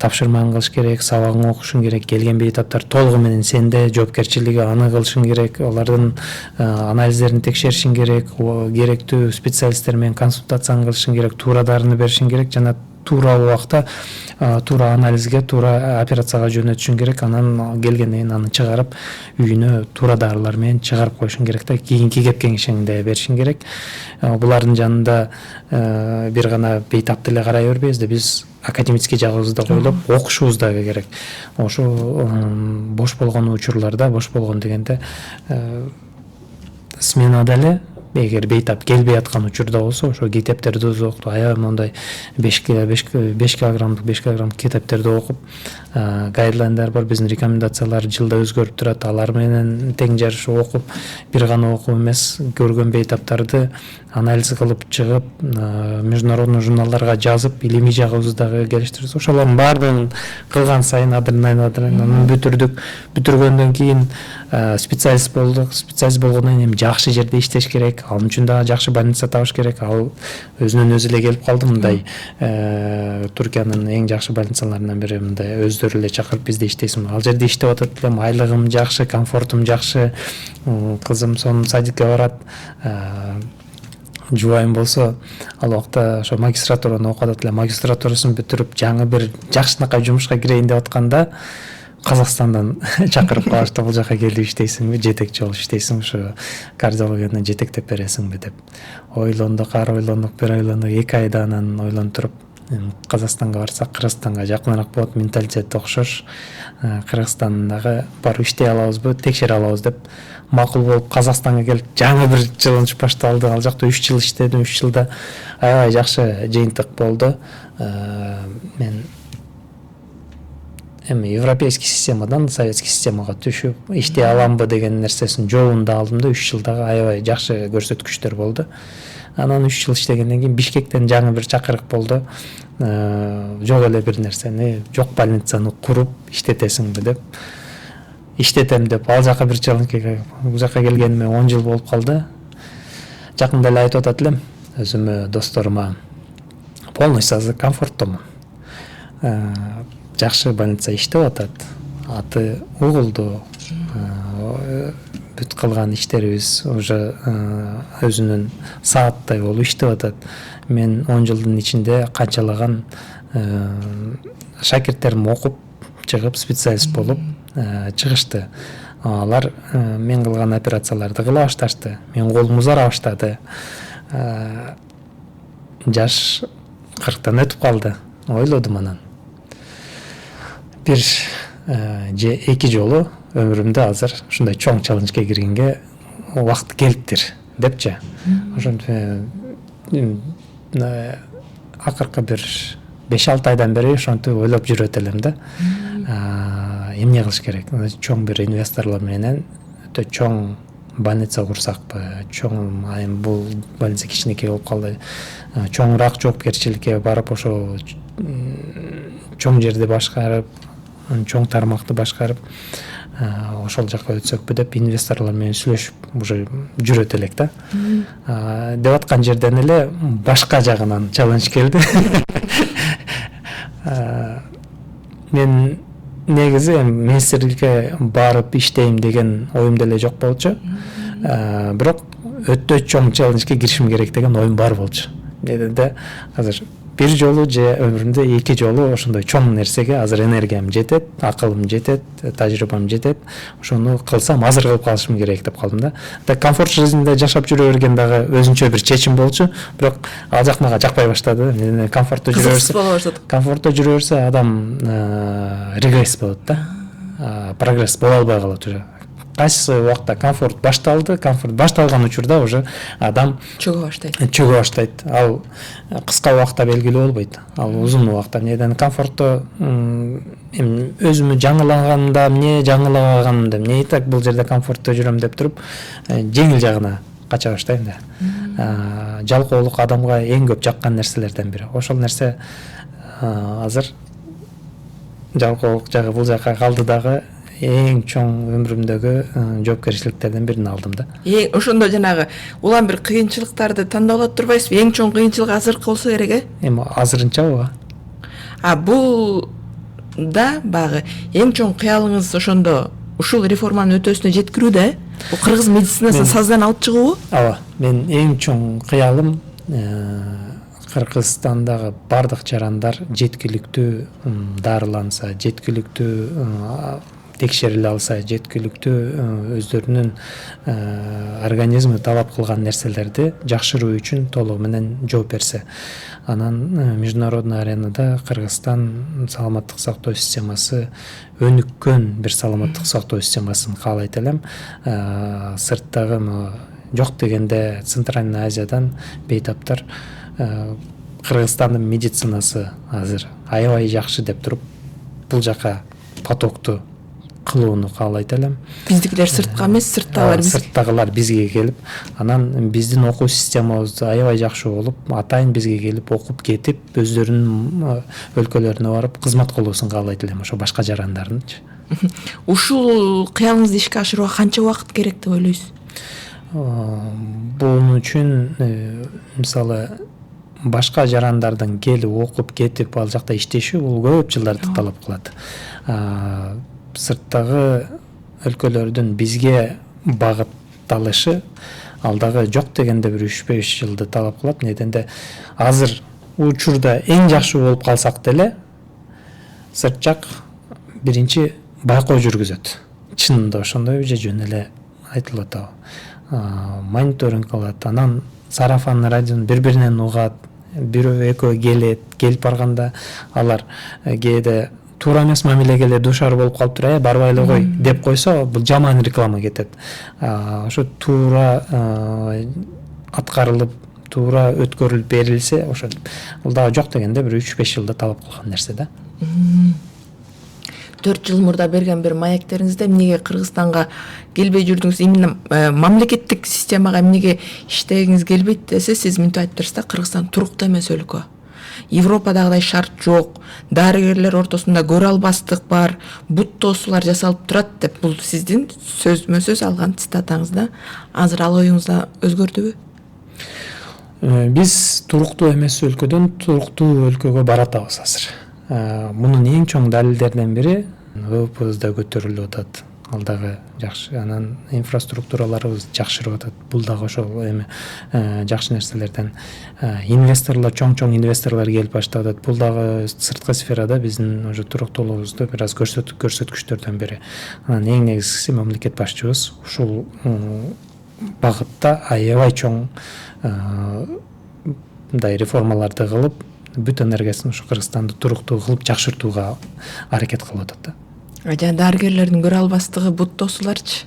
тапшырманы кылыш керек, сабагын окушуң керек, келген бейтаптар толугу менен сенде жоопкерчилиги, аны кылышың керек, алардын анализдерин текшеришиң керек, керектүү специалисттер менен консультацияны кылышың керек, туура дарыны беришиң керек жана туура убакта туура анализге, туура операцияга жөнөтүшүң керек. Анан келгенден кийин аны чыгарып үйүнө туура дарылар менен чыгарып коюшуң керек да, кийинки кеп кеңешиңди беришиң керек. Булардын жанында бир гана бейтапты эле карай бербейбиз да, биз академический жагыбызды койлоп окушубуз дагы керек. Ошо бош болгон учурларда, бош болгон дегенде сменада эле эгер бейтап келбей аткан учурда болсо, ошо китептерди окуп, аябай мондай 5 килограммдык китептерди окуп, гайдлайндар бар, биздин рекомендациялар жылда өзгөрүп турат, алар менен тең жарыш окуп, бир гана окуп эмес, көргөн бейтаптарды анализ кылып чыгып, международный журналдарга жазып, илимий жагыбызды дагы келиштиребиз. Ошолордун баардыгын кылган сайын адреналин бүтүрдүк. Бүтүргөндөн кийин специалист болдук. Специалист болгондон кийин жакшы жерде иштеш керек. Ал үчүн дагы жакшы больница табыш керек. Ал өзүнөн өзү эле келип калды. Мындай Түркиянын эң жакшы больницаларынан бири, мындай өздөрү эле чакырып бизде иштейсиң. Ал жерде иштеп атат элем, айлыгым жакшы, комфортум жакшы. Кызым сонун садикке барат. Жубайым болсо, ал убакта ошо магистратураны окуп атат эле. Магистратурасын бүтүрүп, жаңы бир жакшынакай жумушка кирейин деп атканда, Казакстандан чакырып калышты. Бул жака келип иштейсиңби, жетекчи болуп иштейсиң, ошо кардиологияны жетектеп бересиңби деп. Ойлондук, бир ойлондук, 2 айда анан ойлонуп туруп, Казакстанга барсак, Кыргызстанга жакыныраак болот, менталитети окшош. Кыргызстандагы барып иштей алабызбы, текшере алабыз деп макул болуп Казакстанга келип, жаңы бир челлендж башталды. Ал жакта 3 жыл иштедим, 3 жылда аябай жакшы жыйынтык болду. Мен европейский системадан советский системага түшүп, иштей аламбы деген нерсесин жообун да алдым да, 3 жылдагы аябай жакшы көрсөткүчтөр болду. Анан 3 жыл иштегенден кийин Бишкектен жаңы бир чакырык болду. Жок эле бир нерсени, жок больницаны куруп иштетесиңби деп. Иштетем деп, ал жака бир челленджге, бул жака келгениме 10 жыл болуп калды. Жакында эле айтып атат элем өзүмө, досторума, полностью азыр комфорттомун. Жакшы больница иштеп атат. Аты угулду. Бүт кылган иштерибиз уже өзүнүн сааттай болуп иштеп атат. Мен 10 жылдын ичинде канчалаган шакирттерим окуп чыгып специалист болуп чыгышты. Алар мен кылган операцияларды кыла башташты. Мен колум узара баштады. Жаш 40-тан өтүп калды. Ойлодум анан. Бир же эки жолу өмүрүмдө азыр ушундай чоң челленджге киргенге убакыт келиптир депчи. Ошентип акыркы бир 5-6 айдан бери ошентип ойлоп жүрөт элем да. Эмне кылыш керек? Чоң бир инвесторлор менен өтө чоң больница курсакпы? Чоң бул больница кичинекей болуп калды. Чоңураак жоопкерчиликке барып ошо чоң жерди башкарып, чоң тармакты башкарып, ошол жака өтсөкпү деп инвесторлор менен сүйлөшүп уже жүрөт элек да. Деп аткан жерден эле башка жагынан челлендж келди. Мен негизи министрликке барып иштейм деген оюм деле жок болчу. Бирок өтө чоң челленджге киришим керек деген оюм бар болчу. Дегенде азыр бир жолу же өмүрүмдө 2 жолу ошондой чоң нерсеге азыр энергиям жетет, акылым жетет, тажрыйбам жетет. Ошону кылсам азыр кылып калышым керек деп калдым да. Комфорт жизньде жашап жүрө берген дагы өзүнчө бир чечим болчу, бирок ал жак мага жакпай баштады. Мен комфортто жүрө берсе адам регресс болот да. Прогресс боло албай калат уже. Кайсы убакта комфорт башталган учурда уже адам чөгө баштайт. Ал кыска убакта белгилүү болбойт. Ал узун убакта. Эмнеден комфортто өзүмү жаңылаганда, жаңылаганымда, эмне так бул жерде комфортто жүрөм деп туруп, жеңил жагына кача баштайм да. Жалкоолук адамга эң көп жаккан нерселерден бири. Ошол нерсе азыр жалкоолук жагы бул жака калды дагы эң чоң өмүрүмдөгү жоопкерчиликтерден бирин алдым да. Ошондо жанагы улам бир кыйынчылыктарды тандап турбайсызбы? Эң чоң кыйынчылык азыркы болсо керек, Эми азырынча ооба. Бул да багы эң чоң кыялыңыз ошондо ушул реформанын өтөөсүнө жеткирүү да? Бул кыргыз медицинасын саздан алып чыгуубу? Ооба. Мен эң чоң кыялым Кыргызстандагы бардык жарандар жеткиликтүү дарыланса, жеткиликтүү текшериле алса, жеткиликтүү өздөрүнүн организми талап кылган нерселерди жакшыруу үчүн толугу менен жооп берсе. Анан международный аренада Кыргызстан саламаттык сактоо системасы өнүккөн бир саламаттык сактоо системасын каалайт элем. Сырттагы жок дегенде Центральный Азиядан бейтаптар Кыргызстандын медицинасы азыр аябай жакшы деп туруп бул жака потокту кылууну каалайт элем. Биздикилер сыртка эмес, сырттагылар бизге келип, анан биздин окуу системабыз аябай жакшы болуп, атайын бизге келип окуп кетип, өздөрүнүн өлкөлөрүнө барып кызмат кылуусун каалайт элем, ошо башка жарандардынчы. Ушул кыялыңызды ишке ашырууга канча убакыт керек деп ойлойсуз? Бунун үчүн мисалы башка жарандардын келип окуп кетип ал жакта иштеши бул көп жылдарды талап кылат. Сырттагы өлкөлөрдүн бизге багытталышы ал дагы жок дегенде бир 3-5 жылды талап кылат. Неденде азыр учурда эң жакшы болуп калсак деле сырт жак биринчи байкоо жүргүзөт. Чынында ошондой же жөн эле айтылып атабы. Мониторинг кылат, анан сарафан радиону бири-биринен угат, бирөө экөө келип барганда алар кээде туура эмес мамилеге эле дуушар болуп калыптыр, барбай эле кой деп койсо, бул жаман реклама кетет. Ошо туура аткарылып, туура өткөрүлүп берилсе, ошо бул дагы жок дегенде бир 3-5 жылда талап кылган нерсе да. 4 жыл мурда берген бир маектериңизде эмнеге Кыргызстанга келбей жүрдүңүз, именно мамлекеттик системага эмнеге иштегиңиз келбейт десе, сиз мынтип айттырсыз да, Кыргызстан туруктуу эмес өлкө. Европадагыдай шарт жок, дарыгерлер ортосунда көрө албастык бар, бут тоосулар жасалып турат деп, бул сиздин сөзмө сөз алган цитатаңыз да. Азыр ал оюңузда өзгөрдүбү? Биз туруктуу эмес өлкөдөн туруктуу өлкөгө баратабыз азыр. Мунун эң чоң далилдеринен бири ВВПбыз да көтөрүлүп атат. Ал дагы жакшы. Анан инфраструктураларыбыз жакшырып атат. Бул дагы ошол эми жакшы нерселерден. Инвесторлор, чоң инвесторлор келип баштап атат. Бул дагы сырткы сферада биздин уже туруктуулугубузду бир аз көрсөткүчтөрдөн бири. Анан эң негизгиси мамлекет башчыбыз ушул багытта аябай чоң мындай реформаларды кылып, бүт энергиясын ушу Кыргызстанды туруктуу кылып жакшыртууга аракет кылып атат да. Жана дарыгерлердин көрө албастыгы, бут тосууларчы?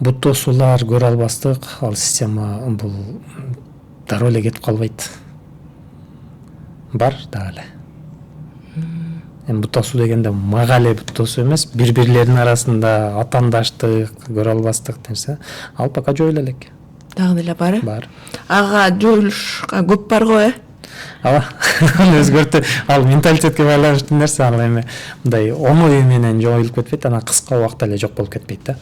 Бут тосуулар, көрө албастык, ал система бул дароо эле кетип калбайт. Бар дагы эле. Эми бут тосуу дегенде мага эле бут тосуу эмес, бири-бирлеринин арасында атаандаштык, көрө албастык нерсе, ал пока жоюла элек. Дагы деле бар? Бар. Ага жоюлушка көп бар го, Ала, өзгөртү, ал менталитетке байланыштуу нерсе, ал эми мындай оңой менен жоюлуп кетпейт, анан кыска убакытта эле жок болуп кетпейт да.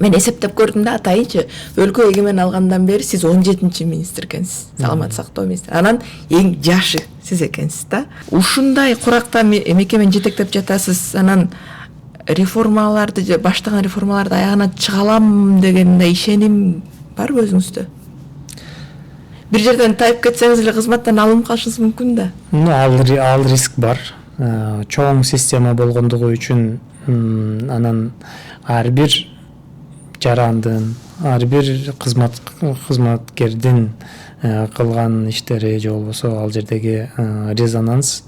Мен эсептеп көрдүм да, атайынчы өлкө эгемен алгандан бери сиз 17-чи министр экенсиз, саламат сактоо министри. Анан эң жашы сиз экенсиз да. Ушундай куракта мекемени жетектеп жатасыз, анан реформаларды, баштаган реформаларды аягына чыга алам деген ишеним барбы өзүңүздө? Бир жерден тайып кетсеңиз эле кызматтан алынып калышыңыз мүмкүн да. Ал риск бар. Чоң система болгондугу үчүн анан ар бир жарандын, ар бир кызматкердин кылган иштери же болбосо ал жердеги резонанс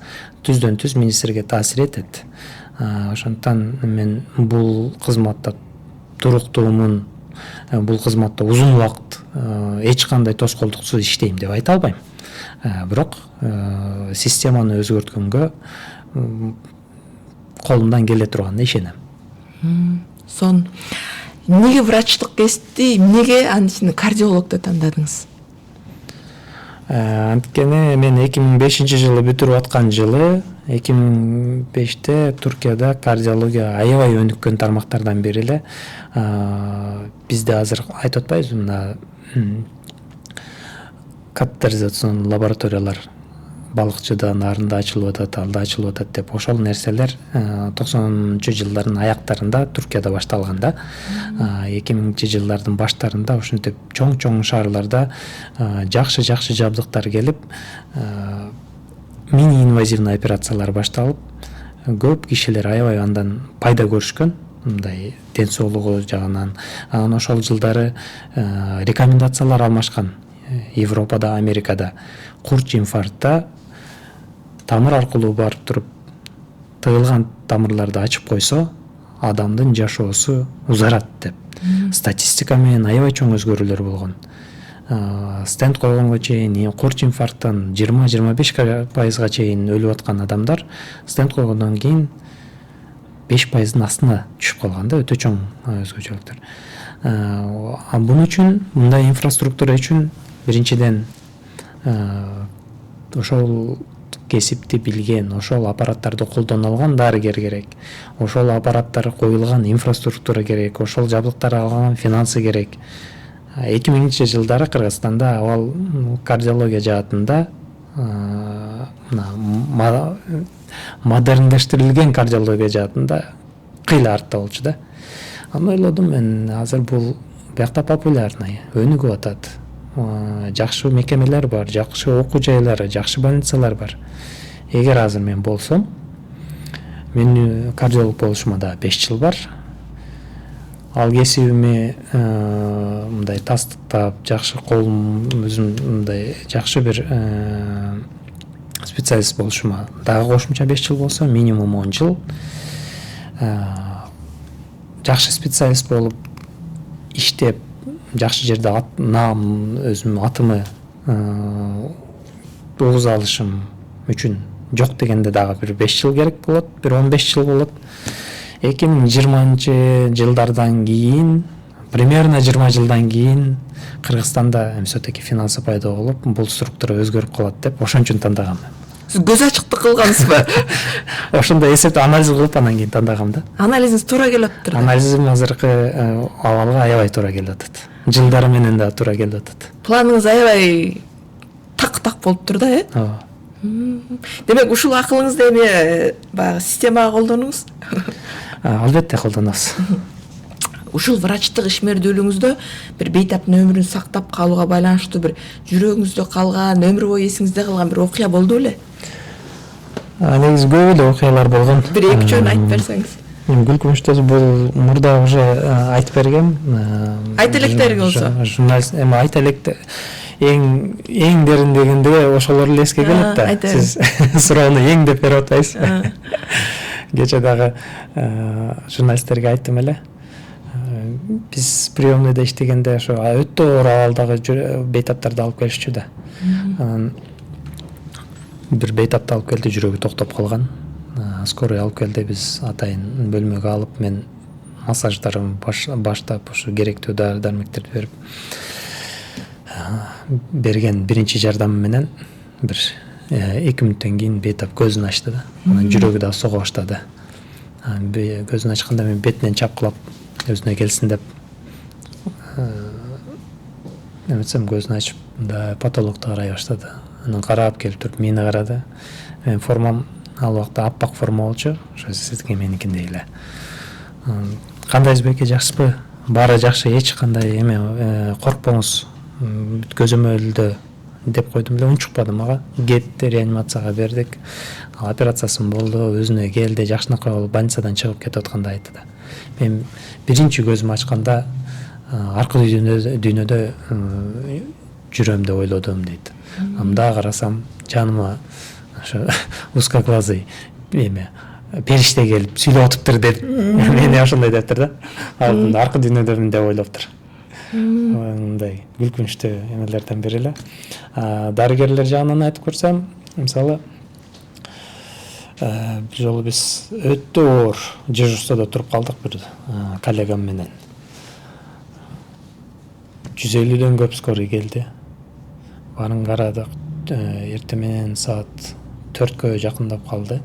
түздөн түз министрге таасир этет. Ошондуктан мен бул кызматта туруктуумун, бул кызматта узун убакыт эч кандай тоскоолдуксуз иштейм деп айта албайм. Бирок системаны өзгөрткөнгө колумдан келе турганына ишенем. Сон эмнеге врачтык кесипти, эмнеге анын ичинде кардиологду тандадыңыз? Анткени мен 2005 жылы бүтүрүп аткан жылы 2005-те Туркияда кардиология аябай өнүккөн тармактардан бири эле. Бизде азыр айтып атпайбызбы, мына катетеризацион лабораториялар балыкчыда нарында ачылып атат, алда ачылып атат деп, ошол нерселер 90-чы жылдардын аяктарында Туркияда башталган да. 2000-чи жылдардын баштарында ушинтип чоң шаарларда жакшы жабдыктар келип, мини инвазивный операциялар башталып, көп кишилер аябай андан пайда көрүшкөн, мындай ден соолугу жагынан. Анан ошол жылдары рекомендациялар алмашкан. Европада, Америкада курч инфарктта тамыр аркылуу барып туруп тыгылган тамырларды ачып койсо, адамдын жашоосу узарат деп. Статистика менен аябай чоң өзгөрүүлөр болгон. Стенд койгонго чейин курч инфаркттан 20-25% чейин өлүп аткан адамдар стенд койгондон кийин 5%-дын астына түшүп калган да, өтө чоң өзгөчөлүктөр. Бун үчүн, мындай инфраструктура үчүн биринчиден ошол кесипти билген, ошол аппараттарды колдоно алган дарыгер керек. Ошол аппараттар коюлган инфраструктура керек, ошол жабдыктар алган финансы керек. 2000-чи жылдары Кыргызстанда абал кардиология жаатында модерндөштүрүлгөн кардиология жаатында кыйла артта болчу да. Аны ойлодум мен, азыр бул биякта популярный, өнүгүп атат. Жакшы мекемелер бар, жакшы окуу жайлары, жакшы больницалар бар. Эгер азыр мен болсом, мен кардиолог болушума да 5 жыл бар. Ал кесибиме мындай тастыктап, жакшы колум өзүм мындай жакшы бир специалист болушума дагы кошумча 5 жыл болсо, минимум 10 жыл. Жакшы специалист болуп иштеп, жакшы жерде өзүм атымы угуза алышым үчүн жок дегенде дагы бир 5 жыл керек болот, бир 15 жыл болот. 2020 жылдардан кийин, примерно 20 жылдан кийин Кыргызстанда все-таки финансы пайда болуп, бул структура өзгөрүп калат деп, ошон үчүн тандагам. Сиз көз ачыктык кылгансызбы? Ошондой эсеп анализ кылып анан кийин тандагам да. Анализиңиз туура келип атыптыр. Анализим азыркы абалга аябай туура келип атат. Жылдары менен да туура келип атат. Планыңыз аябай болуптур да, ооба. Демек ушул акылыңызды эми баягы системага колдонуңуз. Албетте колдонобуз. Ушул врачтык ишмердүүлүгүңүздө бир бейтаптын өмүрүн сактап калууга байланыштуу бир жүрөгүңүздө калган, өмүр бою эсиңизде калган бир окуя болду беле? Негизи көп эле окуялар болгон. Бир эки үчөөнү айтып берсеңиз. Күлкүнчтүү бул мурда уже айтып бергем. Айта электериң болсо. Журналист эми айта элек эң дериндегенде ошолор эле эске келет да. айта Сиз суроону эң деп берип атпайсыз. Кече дагы журналисттерге айттым эле. Биз приемныйда иштегенде ошо өтө оор абалдагы бейтаптарды алып келишчү да. Бир бейтапты алып келди, жүрөгү токтоп калган. Скорый алып келди, биз атайын бөлмөгө алып, мен массаждарын баштап, ошо керектүү дары-дармектерди берип берген биринчи жардамы менен бир 2 мүнөттөн кийин бейтап көзүн ачты да. Анан жүрөгү да сого баштады. Көзүн ачканда мен бетинен чапкылап өзүнө келсин деп эметсем көзүн ачып мындай потолокту карай баштады. Анан карап келип туруп мени карады. Мен формам ал убакта аппак форма болчу, ошо сиздики меникиндей эле. Кандайсыз беке, жакшысызбы? Баары жакшы, эч кандай эме коркпоңуз. Көзөмөлдө деп койдум эле, унчукпады мага. Кетти, реанимацияга бердик. Операциясын болду, өзүнө келди, жакшынакай болуп больницадан чыгып кетип атканда айтты да. Мен биринчи көзүмү ачканда аркы дүйнөдө жүрөм деп ойлодум дейт. Анда карасам жаныма ошо узкоглазый эме периште келип сүйлөп атыптыр деп. Мени ошондой дептир да. Алдында аркы дүйнөдөмүн деп ойлоптур. Мындай күлкүнчтүү эмелерден бири эле. Дарыгерлер жагынан айтып көрсөм, мисалы бир жолу биз өтө оор дежурстводо туруп калдык бир коллегам менен. 150дөн көп скорый келди. Барын карадык. Эртең менен саат 4кө жакындап калды.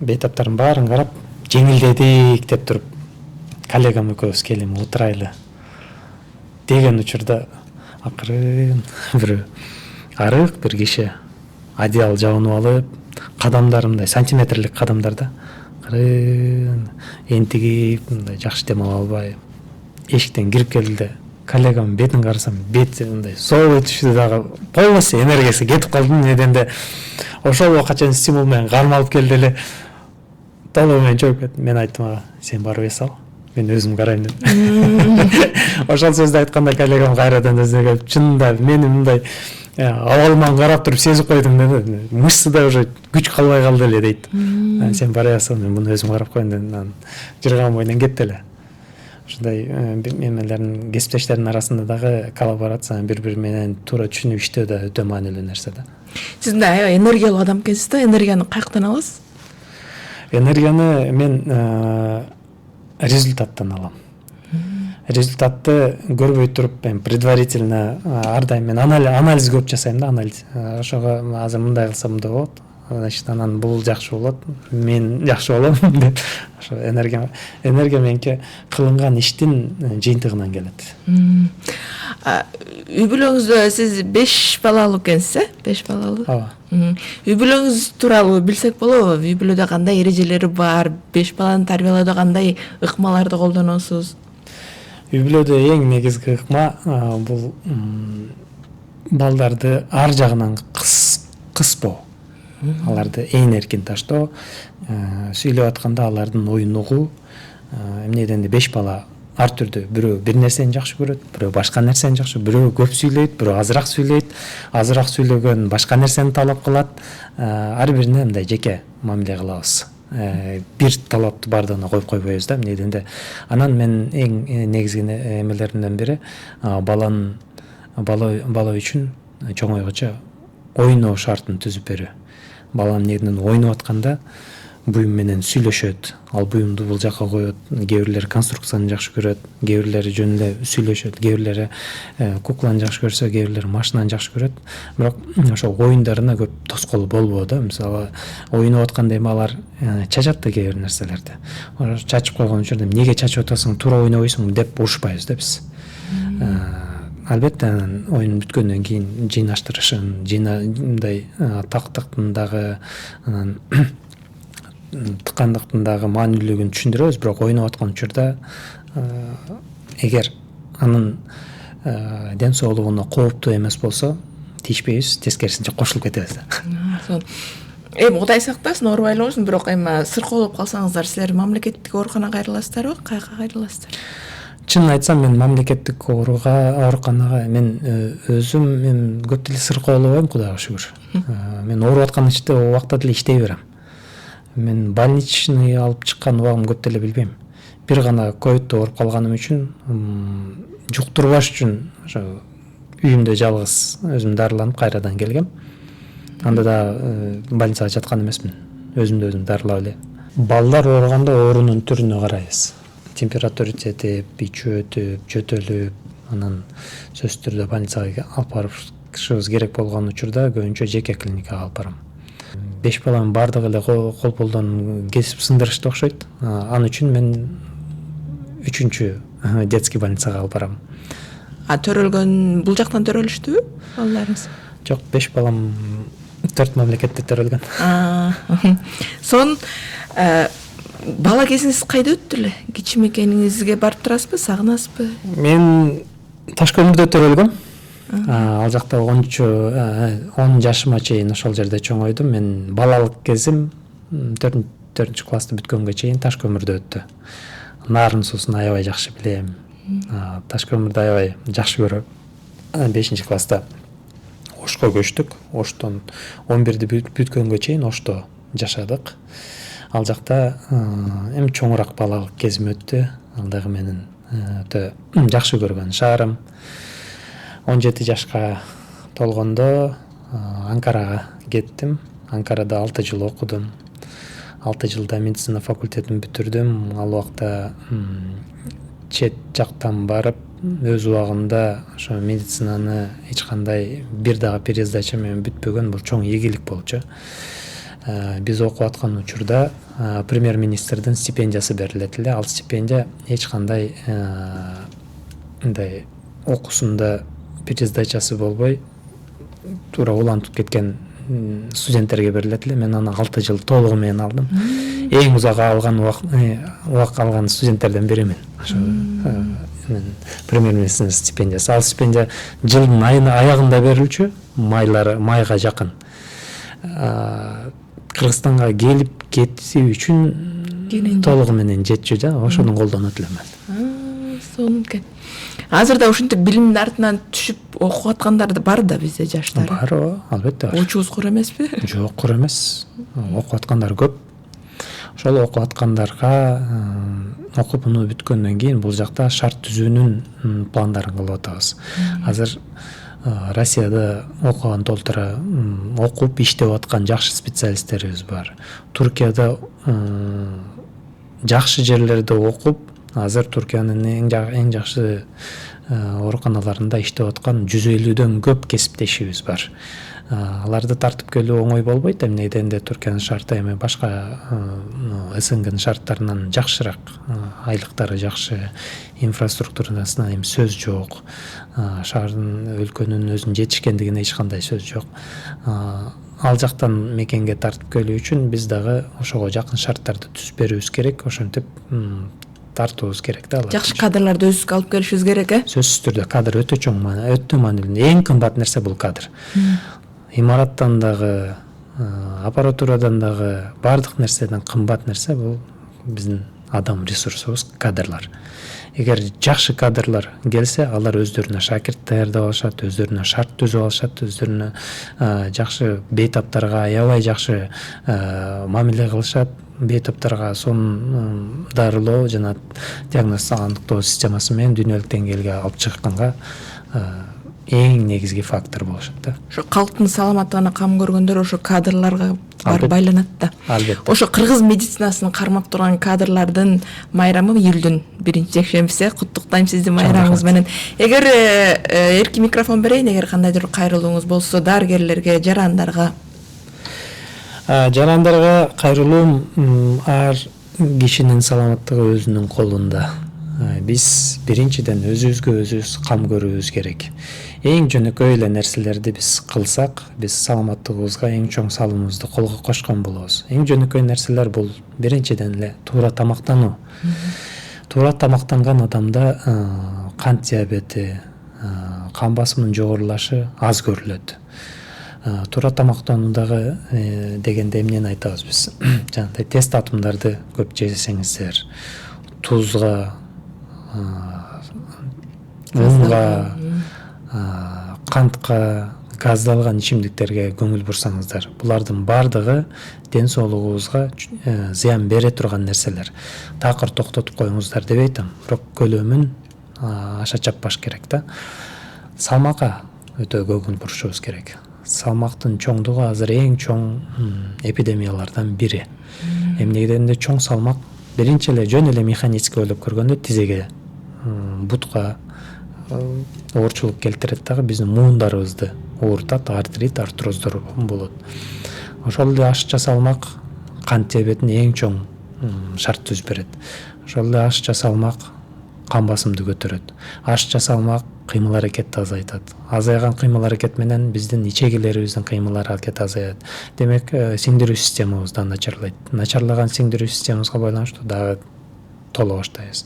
Бейтаптардын баарын карап, жеңилдедик деп туруп, коллегам экөөбүз келем отурайлы деген учурда акырын бир арык бир киши одеял жабынып алып, кадамдары мындай сантиметрлик кадамдарда акырын энтигип, мындай жакшы дем ала албай эшиктен кирип келди да, коллегамдын бетин карасам, бети мындай соолуй түштү дагы, полностью энергиясы кетип калды. Неденде ошол убакка стимул менен кармап алып келди эле, толугу менен чөгүп кетти. Мен айттым ага, сен барып эс ал, мен өзүм карайм деп. Ошол сөздү айтканда коллегам кайрадан өзүнө келип, чынында мени мындай абалыман карап туруп сезип койдум деди. Мышцада уже күч калбай калды эле дейт. Сен барып эс ал, мен муну өзүм карап коеюн деп жырган бойдон кетти эле. Ушундай эмелердин, кесиптештердин арасында дагы коллаборация, бири-бири менен туура түшүнүп иштөө да өтө маанилүү нерсе да. Сиз мындай аябай энергиялуу адам экенсиз да, энергияны каяктан аласыз? Энергияны мен результаттан алам. Результатты көрбөй туруп, мен предварительно ар дайым мен анализ көп жасайм да, анализ. Ошого азыр мындай кылсам мындай болот. Значит, анан бул жакшы болот, мен жакшы болом деп. Ошо энергия мененки кылынган иштин жыйынтыгынан келет. Үй бүлөңүздө сиз 5 балалуу экенсиз, 5 балалуу? Ооба. Үй бүлөңүз тууралуу билсек болобу? Үй бүлөдө кандай эрежелери бар? 5 баланы тарбиялоодо кандай ыкмаларды колдоносуз? Үй бүлөдө эң негизги ыкма бул балдарды ар жагынан кыспоо. Аларды эң эркин таштоо, сүйлөп атканда алардын оюн угуу. Эмнеден 5 бала ар түрдүү, бирөө бир нерсени жакшы көрөт, бирөө башка нерсени жакшы, бирөө көп сүйлөйт, бирөө азыраак сүйлөйт, азыраак сүйлөгөн башка нерсени талап кылат. Ар бирине мындай жеке мамиле кылабыз. Бир талапты бардыгына коюп койбойбуз да, эмнеден. Анан мен эң негизги эмелердин бири бала үчүн чоңойгочо ойноо шартын түзүп берүү. Балам негден ойноп атканда буюм менен сүйлөшөт. Ал буюмду бул жакка коет. Кээ бирлери конструкцияны жакшы көрөт, кээ бирлери жөн эле сүйлөшөт, кээ бирлери кукланы жакшы көрсө, кээ бирлери машинаны жакшы көрөт. Бирок ошо оюндарына көп тоскоол болбоо да. Мисалы, ойноп атканда эми алар чачат да кээ бир нерселерди. Чачып койгон учурда эмнеге чачып атасың, туура ойнобойсуңбу деп урушпайбыз да биз. албетте анан оюн бүткөндөн кийин жыйнаштырышын мындай тактыктын дагы анан тыкандыктын дагы маанилүүлүгүн түшүндүрөбүз, бирок ойноп аткан учурда эгер анын ден соолугуна кооптуу эмес болсо тийишпейбиз, тескерисинче кошулуп кетебиз. Эми Кудай сактасын, оорубайлы бирок эми сыркоолоп калсаңыздар, силер мамлекеттик ооруканага кайрыласыздарбы, каяка кайрыласыздар? Чынын айтсам, мен мамлекеттик ооруканага мен өзүм көп деле сыркоолобойм, Кудайга шүгүр. Мен ооруп аткан убакта деле иштей берем. Мен больничный алып чыккан убагым көп деле билбейм. Бир гана ковидте ооруп калганым үчүн, жуктурбаш үчүн ошо үйүмдө жалгыз өзүм дарыланып кайрадан келгем. Анда да больницага жаткан эмесмин. Өзүмдү өзүм дарылап эле. Балдар ооруганда оорунун түрүнө карайбыз. Температуритетип, ичи өтүп, жөтөлүп, анан сөзсүз түрдө больницага алып барышыбыз керек болгон учурда көбүнчө жеке клиникага алып барам. 5 баланын бардыгы эле колполдон кесип сындырышты окшойт. Ал үчүн мен 3-чү детский больницага алып барам. Төрөлгөн бул жактан төрөлүштүбү балдарыңыз? Жок, 5 балам 4 мамлекетте төрөлгөн. Сон бала кезиңиз кайда өттү эле? Кичи мекениңизге барып турасызбы, сагынасызбы? Мен Ташкөмүрдө төрөлгөм. Ал жакта 10 жашыма чейин ошол жерде чоңойдум. Мен балалык кезим 4-чү классты бүткөнгө чейин Ташкөмүрдө өттү. Нарын суусун аябай жакшы билем. Ташкөмүрдү аябай жакшы көрөм. 5-чи класста Ошко көчтүк. Оштон 11-ди бүткөнгө чейин Ошто жашадык. Ал жакта эми чоңураак балалык кезим өттү. Ал дагы менин өтө жакшы көргөн шаарым. 17 жашка толгондо Анкарага кеттим. Анкарада 6 жыл окудум. 6 жылда медицина факультетин бүтүрдүм. Ал убакта чет жактан барып, өз убагында ошо медицинаны эч кандай бир дагы пересдача менен бүтпөгөн, бул чоң ийгилик болчу. Биз окуп аткан учурда премьер-министрдин стипендиясы берилет эле. Ал стипендия эч кандай мындай окуусунда пересдачасы болбой, туура улантып кеткен студенттерге берилет эле. Мен аны 6 жыл толугу менен алдым. Эң узак алган убак алган студенттерден биримин. Ошо премьер-министрдин стипендиясы. Ал стипендия жылдын аягында берилчү, майга жакын. Кыргызстанга келип кетүү үчүн толугу менен жетчү да, ошону колдонот элем. Сонун. Азырда ушинтип билимдин артынан түшүп окуп аткандар бар да бизде жаштар. Бар, албетте бар. Учубуз кур эмеспи? Жок, кур эмес. Окуп аткандар көп. Ошол окуп аткандарга окуп муну бүткөндөн кийин бул жакта шарт түзүүнүн пландарын кылып атабыз. Азыр Россияда окуган толтура окуп иштеп аткан жакшы специалисттерибиз бар. Туркияда жакшы жерлерде окуп, азыр Туркиянын эң жакшы ооруканаларында иштеп аткан 150дөн көп кесиптешибиз бар. Аларды тартып келүү оңой болбойт. Эмне дегенде Туркиянын шарты эми башка СНГнын шарттарынан жакшыраак, айлыктары жакшы, инфраструктурасына эми сөз жок. Шаардын, өлкөнүн өзүнүн жетишкендигине эч кандай сөз жок. Ал жактан мекенге тартып келүү үчүн биз дагы ошого жакын шарттарды түзүп берүүбүз керек. Ошентип тартуубуз керек да. Жакшы кадрларды өзүбүзгө алып келишибиз керек, Сөзсүз түрдө кадр өтө чоң өтө маанилүү. Эң кымбат нерсе бул кадр. Имараттан дагы, аппаратурадан дагы, бардык нерседен кымбат нерсе бул биздин адам ресурсубуз, кадрлар. Эгер жакшы кадрлар келсе, алар өздөрүнө шакирт даярдап алышат, өздөрүнө шарт түзүп алышат, өздөрүнө жакшы бейтаптарга аябай жакшы мамиле кылышат. Бейтаптарга сонун дарылоо жана диагноз аныктоо системасы менен дүйнөлүк деңгээлге алып чыкканга эң негизги фактор болушат да. Ошо калктын саламаттыгына кам көргөндөр ошо кадрларга бар байланат да. Албетте. Ошо кыргыз медицинасын кармап турган кадрлардын майрамы июлдун 1-жекшембиси. Куттуктайм сизди майрамыңыз менен. Эгер эрки микрофон берейин, эгер кандайдыр кайрылууңуз болсо дарыгерлерге, жарандарга. Жарандарга кайрылуум ар кишинин саламаттыгы өзүнүн колунда. биз биринчиден өзүбүзгө өзүбүз кам көрүүбүз керек. Эң жөнөкөй эле нерселерди биз кылсак, биз саламаттыгыбызга эң чоң салымыбызды колго кошкон болобуз. Эң жөнөкөй нерселер бул биринчиден эле туура тамактануу. Туура тамактанган адамда кант диабети, кан басымынын жогорулашы аз көрүлөт. Туура тамактануудагы дегенде эмнени айтабыз биз? Жанагындай тез татымдарды көп жесеңиздер, тузга, унга, кантка, газдалган ичимдиктерге көңүл бурсаңыздар, булардын баардыгы ден соолугубузга зыян бере турган нерселер. Такыр токтотуп коюңуздар деп айтам, бирок көлөмүн аша чаппаш керек да. Салмакка өтө көңүл бурушубуз керек. Салмактын чоңдугу азыр эң чоң эпидемиялардан бири. Эмне дегенде чоң салмак биринчи эле жөн эле механически ойлоп көргөндө тизеге, бутка оорчулук келтирет дагы, биздин муундарыбызды оорутат, артрит, артроздор болот. Ошол эле ашча салмак кант диабетине эң чоң шарт түзүп берет. Ошол эле ашча салмак кан басымды көтөрөт. Ашча салмак кыймыл аракетти азайтат. Азайган кыймыл аракет менен биздин ичегилерибиздин кыймыл аракети азаят. Демек, сиңдирүү системабыз да начарлайт. Начарлаган сиңдирүү системабызга байланыштуу дагы толо баштайбыз.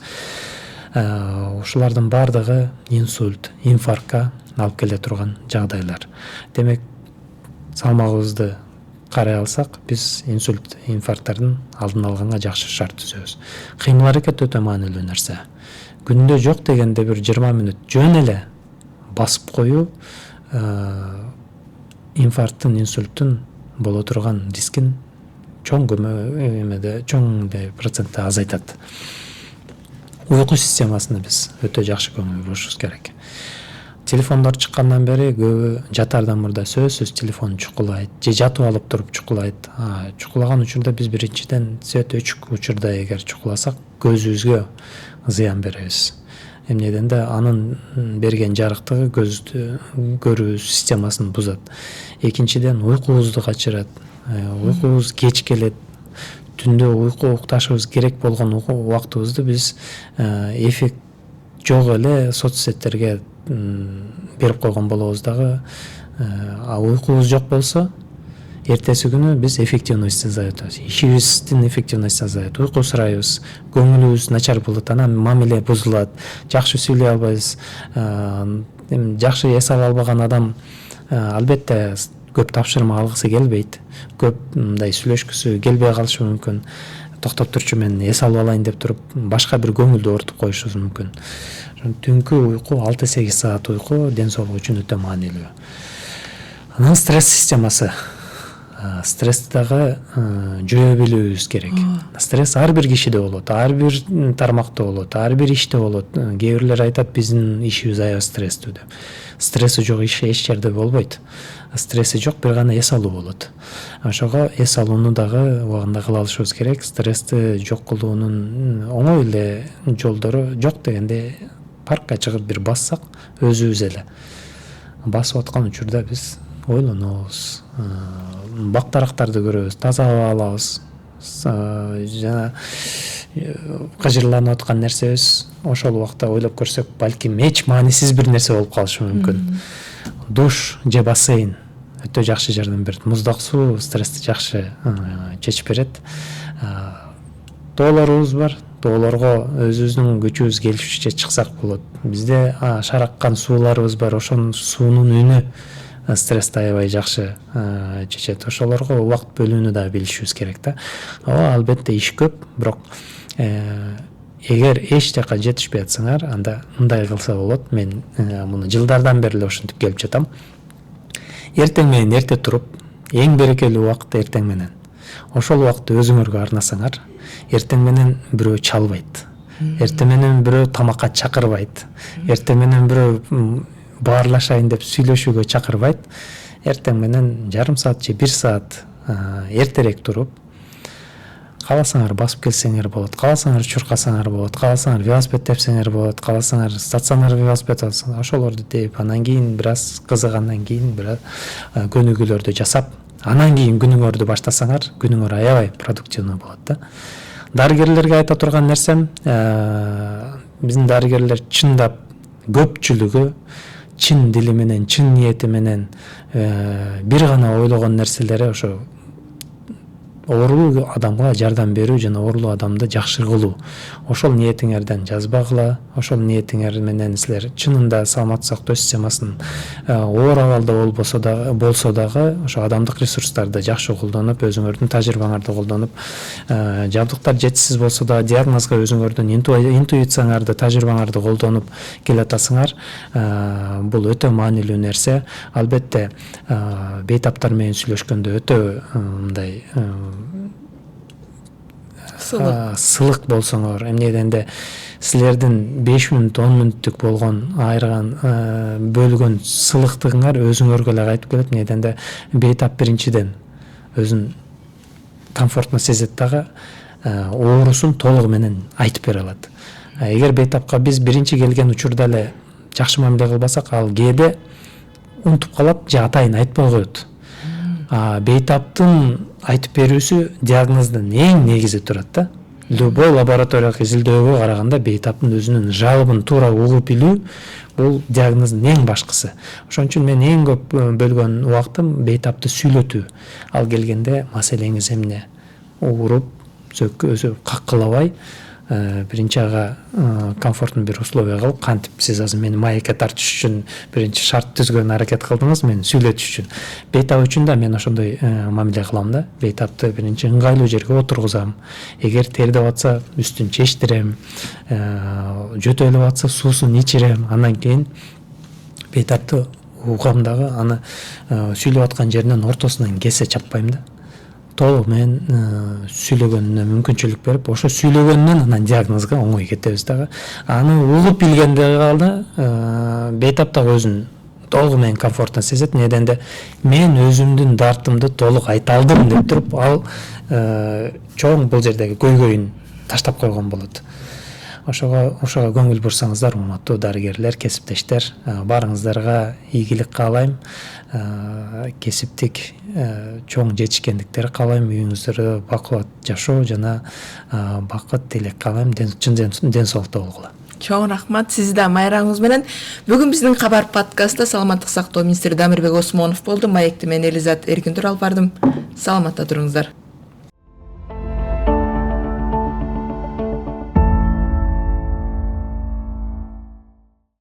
Ушулардын баардыгы инсульт, инфарктка алып келе турган жагдайлар. Демек, салмагыбызды карай алсак, биз инсульт, инфаркттардын алдын алганга жакшы шарт түзөбүз. Кыймыл аракет өтө маанилүү нерсе. Күндө жок дегенде бир 20 мүнөт жөн эле басып коюу инфаркттын, инсульттун боло турган рискин чоң процентте азайтат. Уйку системасына биз өтө жакшы көңүл бурушубуз керек. Телефондор чыккандан бери көбү жатардан мурда сөзсүз телефон чукулайт, же жатып алып туруп чукулайт. Чукулаган учурда биз биринчиден свет өчүк учурда эгер чукуласак, көзүбүзгө зыян беребиз. Эмне дегенде анын берген жарыктыгы көздү көрүү системасын бузат. Экинчиден уйкубузду качырат. Уйкубуз кеч келет. Түндө уйку укташыбыз керек болгон убактыбызды биз эффект жок эле соцсеттерге берип койгон болобуз дагы. Уйкубуз жок болсо, эртеси күнү биз эффективность азаятабыз. Ишибиздин эффективность азаят. Уйкусурайбыз, көңүлүбүз начар болот, анан мамиле бузулат, жакшы сүйлөй албайбыз. Жакшы эс ала албаган адам албетте көп тапшырма алгысы келбейт. Көп мындай сүйлөшкүсү келбей калышы мүмкүн. Токтоп турчу, мен эс алып алайын деп туруп, башка бир көңүлдү оорутуп коюшубуз мүмкүн. Түнкү уйку 6-8 саат уйку ден соолук үчүн өтө маанилүү. Анан стресс системасы. Стрессти дагы жөө билүүбүз керек. Стресс ар бир кишиде болот, ар бир тармакта болот, ар бир иште болот. Кээ бирлер айтат, биздин ишибиз аябай стresстүү деп. Стресси жок иш эч жерде болбойт. Стресси жок бир гана эс алуу болот. Ошого эс алууну дагы убагында кыла алышыбыз керек. Стрессти жок кылуунун оңой эле жолдору жок дегенде паркка чыгып бир бассак, өзүбүз эле басып аткан учурда биз ойлонобуз, бак-дарактарды көрөбүз, таза аба алабыз, жана кыжырланып аткан нерсебиз ошол убакта ойлоп көрсөк, балким эч маанисиз бир нерсе болуп калышы мүмкүн. Душ же бассейн өтө жакшы жардам берет. Муздак суу стрессти жакшы чечип берет. Тоолорубуз бар. Тоолорго өзүбүздүн күчүбүз келишинче чыксак болот. Бизде шараккан сууларыбыз бар. Ошонун суунун үнү стрессти аябай жакшы чечет. Ошолорго убакыт бөлүүнү да билишибиз керек да. Албетте иш көп, бирок эгер эч жака жетишпей атсаңар, анда мындай кылса болот. Мен муну жылдардан бери эле ушинтип келип жатам. Эртең менен эрте туруп, эң берекелүү убакыт эртең менен. Ошол убакытты өзүңөргө арнасаңар, эртең менен бирөө чалбайт. Эртең менен бирөө тамакка чакырбайт. Эртең менен бирөө баарлашайын деп сүйлөшүүгө чакырбайт. Эртең менен жарым саат же 1 саат эртерээк туруп, кааласаңар басып келсеңер болот, кааласаңар чуркасаңар болот, кааласаңар велосипед тепсеңер болот, кааласаңар стационар велосипед алсаңар, ошолорду теп, анан кийин бир аз кызыгандан кийин бир көнүгүүлөрдү жасап, анан кийин күнүңөрдү баштасаңар, күнүңөр аябай продуктивный болот да. Дарыгерлерге айта турган нерсем, биздин дарыгерлер чындап көпчүлүгү чын дили менен, чын ниети менен бир гана ойлогон нерселери ошо оорулуу адамга жардам берүү жана оорулуу адамды жакшы кылуу. Ошол ниетиңерден жазбагыла, ошол ниетиңер менен силер чынында Саламаттык сактоо системасынын оор абалда болсо дагы ошо адамдык ресурстарды жакшы колдонуп, өзүңөрдүн тажрыйбаңарды колдонуп, жабдыктар жетишсиз болсо да диагнозго өзүңөрдүн интуицияңарды, тажрыйбаңарды колдонуп келатасыңар. Бул өтө маанилүү нерсе. Албетте бейтаптар менен сүйлөшкөндө өтө мындай сылык болсоңор, эмне дегенде силердин 5 мүнөт 10 мүнөттүк болгон айрган бөлгөн сылыктыгыңар өзүңөргө эле кайтып келет. Эмне дегенде бейтап биринчиден өзүн комфортно сезет дагы оорусун толугу менен айтып бере алат. Эгер бейтапка биз биринчи келген учурда эле жакшы мамиле кылбасак, ал кээде унутуп калат же атайын айтпай коет. Бейтаптын айтып берүүсү диагноздун эң негизи турат да. Любой лабораториялык изилдөөгө караганда бейтаптын өзүнүн жалобун туура угуп билүү бул диагноздун эң башкысы. Ошон үчүн мен эң көп бөлгөн убактым бейтапты сүйлөтүү. Ал келгенде маселеңиз эмне? Ууруп, өзү каккылабай, биринчи ага комфортный бир условия кылып, кантип сиз азыр мени маекке тартыш үчүн биринчи шарт түзгөн аракет кылдыңыз, мени сүйлөтүш үчүн. Бейтап үчүн да мен ошондой мамиле кылам да. Бейтапты биринчи ыңгайлуу жерге отургузам. Эгер тердеп атса, үстүн чечтирем, жөтөлүп атса, суусун ичирем. Андан кийин бейтапты угам дагы, аны сүйлөп аткан жеринен ортосунан кесе чаппайм да. Толугу менен сүйлөгөнүнө мүмкүнчүлүк берип, ошо сүйлөгөндөн анан диагнозго оңой кетебиз дагы. Аны угуп билгенде гана бейтап дагы өзүн толугу менен комфортно сезет. Эмне дегенде мен өзүмдүн дартымды толук айта алдым деп туруп, ал чоң бул жердеги көйгөйүн таштап койгон болот. Ошого көңүл бурсаңыздар, урматтуу дарыгерлер, кесиптештер, баарыңыздарга ийгилик каалайм. Кесиптик чоң жетишкендиктер каалайм, үйүңүздөрдө бакубат жашоо жана бакыт тилек каалайм. Чын ден соолукта болгула. Чоң рахмат сизди да майраңыз менен. Бүгүн биздин кабар подкастта Саламаттык сактоо министри Дамирбек Осмонов болду. Маекти мен Элизат Эркинтур алып бардым. Саламатта туруңуздар.